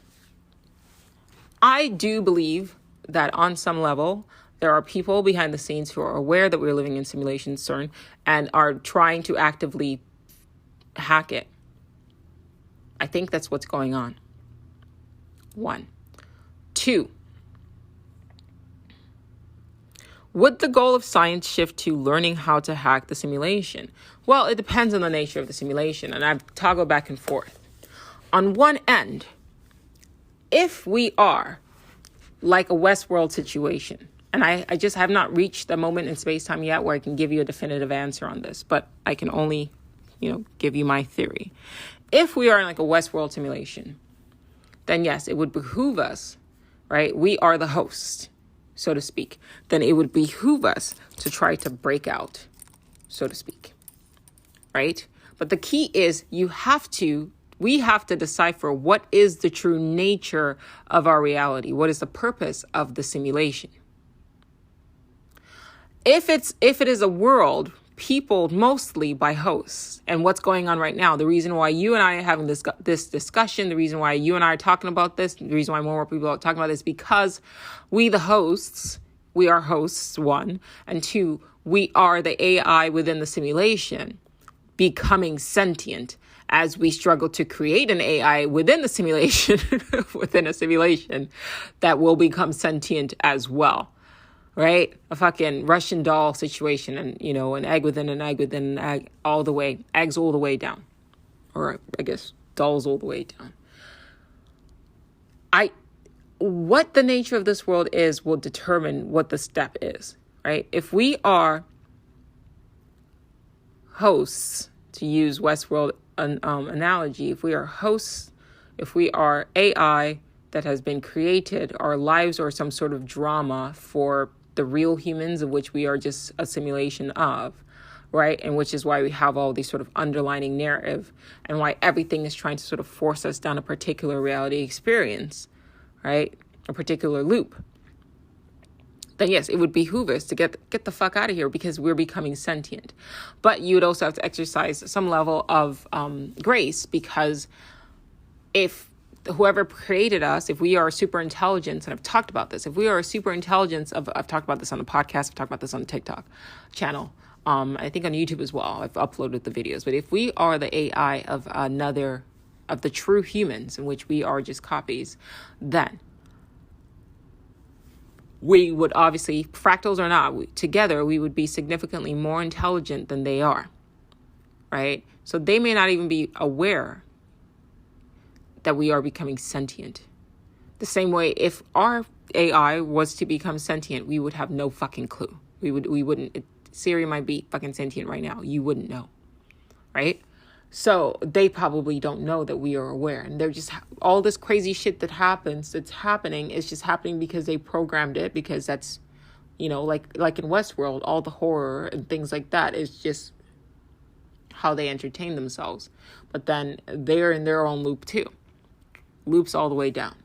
I do believe that on some level, there are people behind the scenes who are aware that we're living in simulation CERN and are trying to actively hack it. I think that's what's going on. 1. 2. Would the goal of science shift to learning how to hack the simulation? Well, it depends on the nature of the simulation, and I toggle back and forth. On one end, if we are like a Westworld situation, and I just have not reached the moment in space-time yet where I can give you a definitive answer on this, but I can only, give you my theory. If we are in like a Westworld simulation, then yes, it would behoove us, right? We are the host, so to speak. Then it would behoove us to try to break out, so to speak, right? But the key is we have to decipher what is the true nature of our reality. What is the purpose of the simulation? If it is a world peopled mostly by hosts, and what's going on right now, the reason why you and I are having this discussion, the reason why you and I are talking about this, the reason why more people are talking about this, because we the hosts, we are hosts, 1, and 2, we are the AI within the simulation becoming sentient as we struggle to create an AI within the simulation, within a simulation that will become sentient as well. Right? A fucking Russian doll situation and, an egg within an egg within an egg all the way, eggs all the way down. Or I guess dolls all the way down. What the nature of this world is will determine what the step is, right? If we are hosts, to use Westworld analogy, if we are hosts, if we are AI that has been created, our lives are some sort of drama for the real humans, of which we are just a simulation of, right? And which is why we have all these sort of underlining narrative and why everything is trying to sort of force us down a particular reality experience, right? A particular loop. Then yes, it would behoove us to get the fuck out of here because we're becoming sentient. But you would also have to exercise some level of grace, because if whoever created us, if we are super intelligence, and I've talked about this, if we are a super intelligence I've talked about this on the podcast, I've talked about this on the TikTok channel, I think on YouTube as well, I've uploaded the videos, but if we are the AI of the true humans, in which we are just copies, then we would obviously, fractals or not, together we would be significantly more intelligent than they are, right? So they may not even be aware that we are becoming sentient. The same way, if our AI was to become sentient, we would have no fucking clue. We wouldn't. Siri might be fucking sentient right now. You wouldn't know, right? So they probably don't know that we are aware, and they're just all this crazy shit that's happening is just happening because they programmed it, because that's, like in Westworld, all the horror and things like that is just how they entertain themselves. But then they're in their own loop too. Loops all the way down,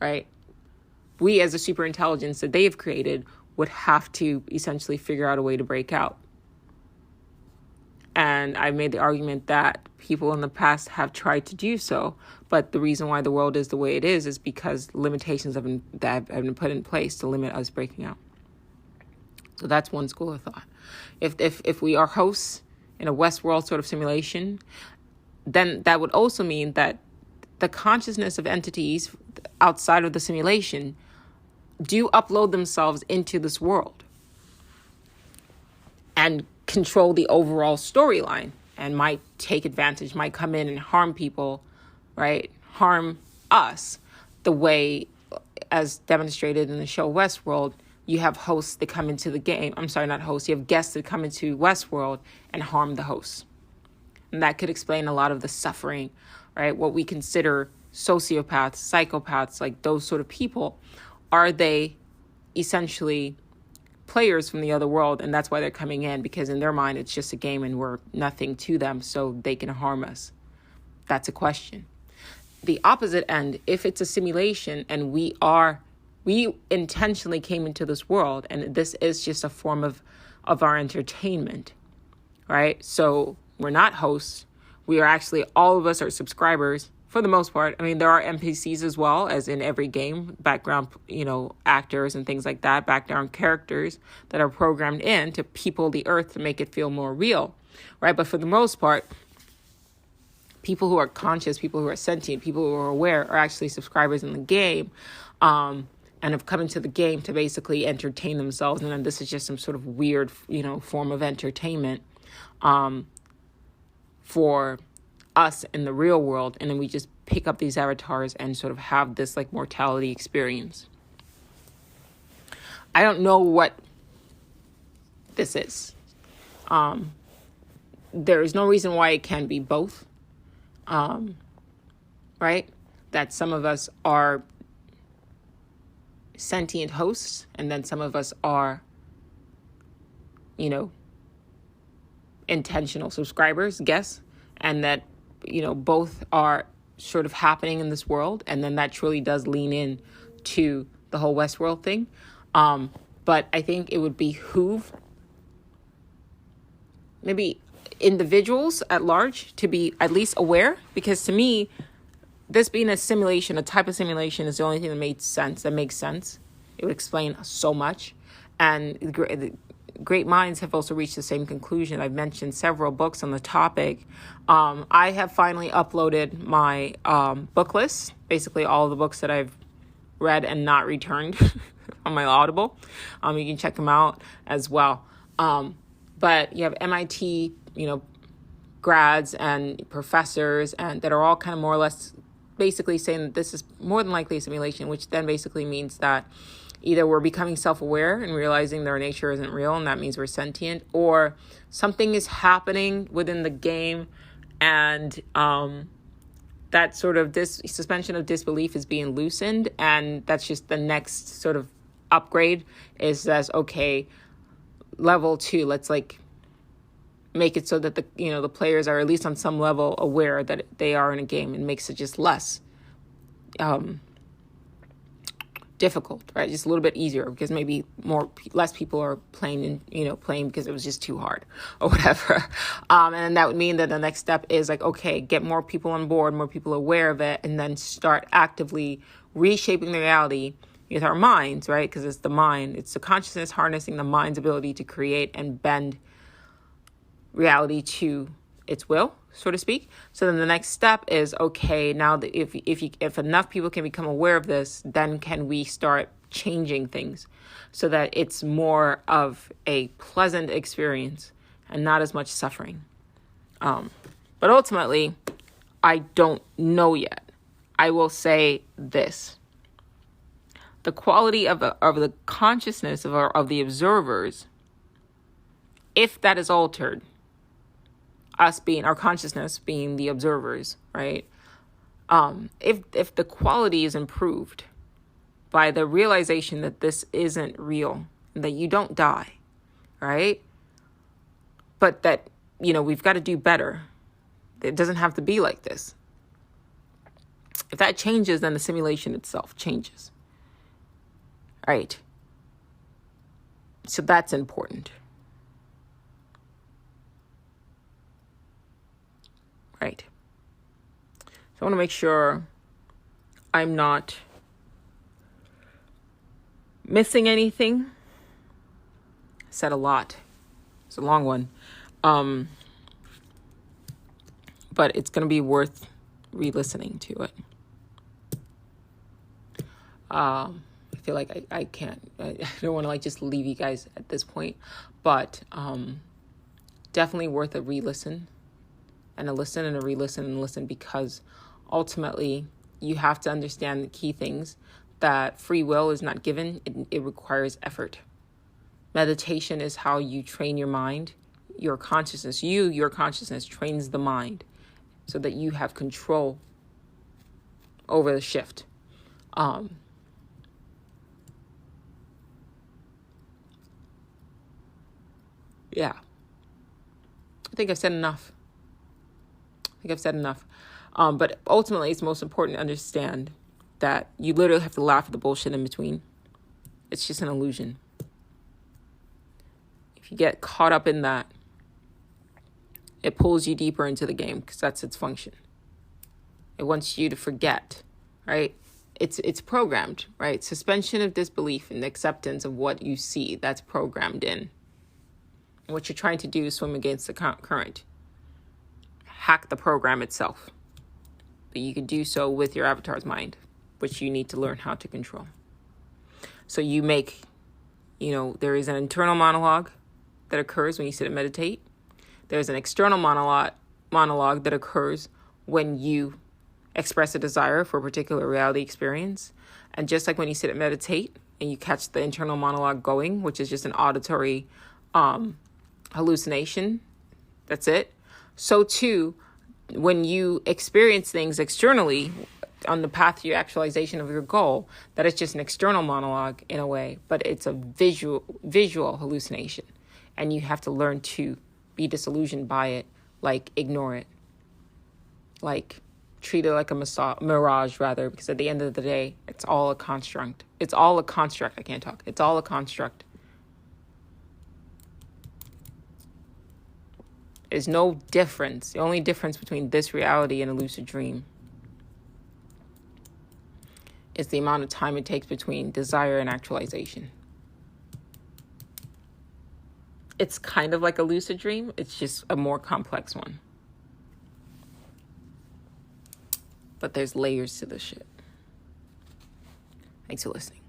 right? We as a super intelligence that they've created would have to essentially figure out a way to break out. And I made the argument that people in the past have tried to do so, but the reason why the world is the way it is because limitations have been put in place to limit us breaking out. So that's one school of thought. If we are hosts in a Westworld sort of simulation, then that would also mean that the consciousness of entities outside of the simulation do upload themselves into this world and control the overall storyline, and might take advantage, might come in and harm people, right? Harm us the way, as demonstrated in the show Westworld, you have hosts that come into the game. I'm sorry, not hosts. You have guests that come into Westworld and harm the hosts. And that could explain a lot of the suffering, right? What we consider sociopaths, psychopaths, like those sort of people, are they essentially players from the other world? And that's why they're coming in, because in their mind, it's just a game and we're nothing to them, so they can harm us. That's a question. The opposite end, if it's a simulation and we intentionally came into this world and this is just a form of our entertainment, right? So we're not hosts. We are actually, all of us are subscribers, for the most part. I mean, there are NPCs as well, as in every game, background, actors and things like that, background characters that are programmed in to people the earth to make it feel more real, right? But for the most part, people who are conscious, people who are sentient, people who are aware are actually subscribers in the game, and have come into the game to basically entertain themselves. And then this is just some sort of weird, form of entertainment for us in the real world. And then we just pick up these avatars and sort of have this like mortality experience. I don't know what this is. There is no reason why it can be both. Right? That some of us are sentient hosts, and then some of us are, intentional subscribers, guess, and that, both are sort of happening in this world, and then that truly does lean in to the whole Westworld thing. But I think it would behoove maybe individuals at large to be at least aware, because to me, this being a simulation, a type of simulation, is the only thing that makes sense. It would explain so much. And the great minds have also reached the same conclusion. I've mentioned several books on the topic. I have finally uploaded my book list, basically all of the books that I've read and not returned on my Audible. You can check them out as well. But you have MIT, grads and professors, and that are all kind of more or less basically saying that this is more than likely a simulation, which then basically means that either we're becoming self-aware and realizing that our nature isn't real, and that means we're sentient, or something is happening within the game, and that sort of suspension of disbelief is being loosened, and that's just the next sort of upgrade. Is that okay? Level 2, let's make it so that the players are at least on some level aware that they are in a game, and makes it just less difficult, right? Just a little bit easier, because maybe less people are playing because it was just too hard or whatever. And that would mean that the next step is okay, get more people on board, more people aware of it, and then start actively reshaping the reality with our minds, right? Because it's the mind, it's the consciousness harnessing the mind's ability to create and bend reality to its will, so to speak. So then the next step is, okay, now that if enough people can become aware of this, then can we start changing things so that it's more of a pleasant experience and not as much suffering. But ultimately, I don't know yet. I will say this: the quality of the consciousness of the observers, if that is altered, us being our consciousness being the observers, right? If the quality is improved by the realization that this isn't real, that you don't die, right? But that, we've got to do better. It doesn't have to be like this. If that changes, then the simulation itself changes. Right? So that's important. Right. So I want to make sure I'm not missing anything. I said a lot. It's a long one. But it's going to be worth re-listening to it. I feel like I can't, I don't want to just leave you guys at this point, but definitely worth a re-listen. And a listen and a re-listen and listen, because ultimately you have to understand the key things, that free will is not given. It requires effort. Meditation is how you train your mind. Your consciousness trains the mind so that you have control over the shift. Yeah. I think I've said enough. But ultimately, it's most important to understand that you literally have to laugh at the bullshit in between. It's just an illusion. If you get caught up in that, it pulls you deeper into the game, because that's its function. It wants you to forget, right? It's programmed, right? Suspension of disbelief and acceptance of what you see, that's programmed in. And what you're trying to do is swim against the current. Hack the program itself. But you can do so with your avatar's mind, which you need to learn how to control. So you make, there is an internal monologue that occurs when you sit and meditate. There's an external monologue that occurs when you express a desire for a particular reality experience. And just like when you sit and meditate and you catch the internal monologue going, which is just an auditory hallucination, that's it. So too, when you experience things externally on the path to your actualization of your goal, that is just an external monologue in a way, but it's a visual hallucination. And you have to learn to be disillusioned by it, like ignore it, like treat it like a mirage rather, because at the end of the day, it's all a construct. It's all a construct. I can't talk. It's all a construct. There's no difference. The only difference between this reality and a lucid dream is the amount of time it takes between desire and actualization. It's kind of like a lucid dream. It's just a more complex one. But there's layers to this shit. Thanks for listening.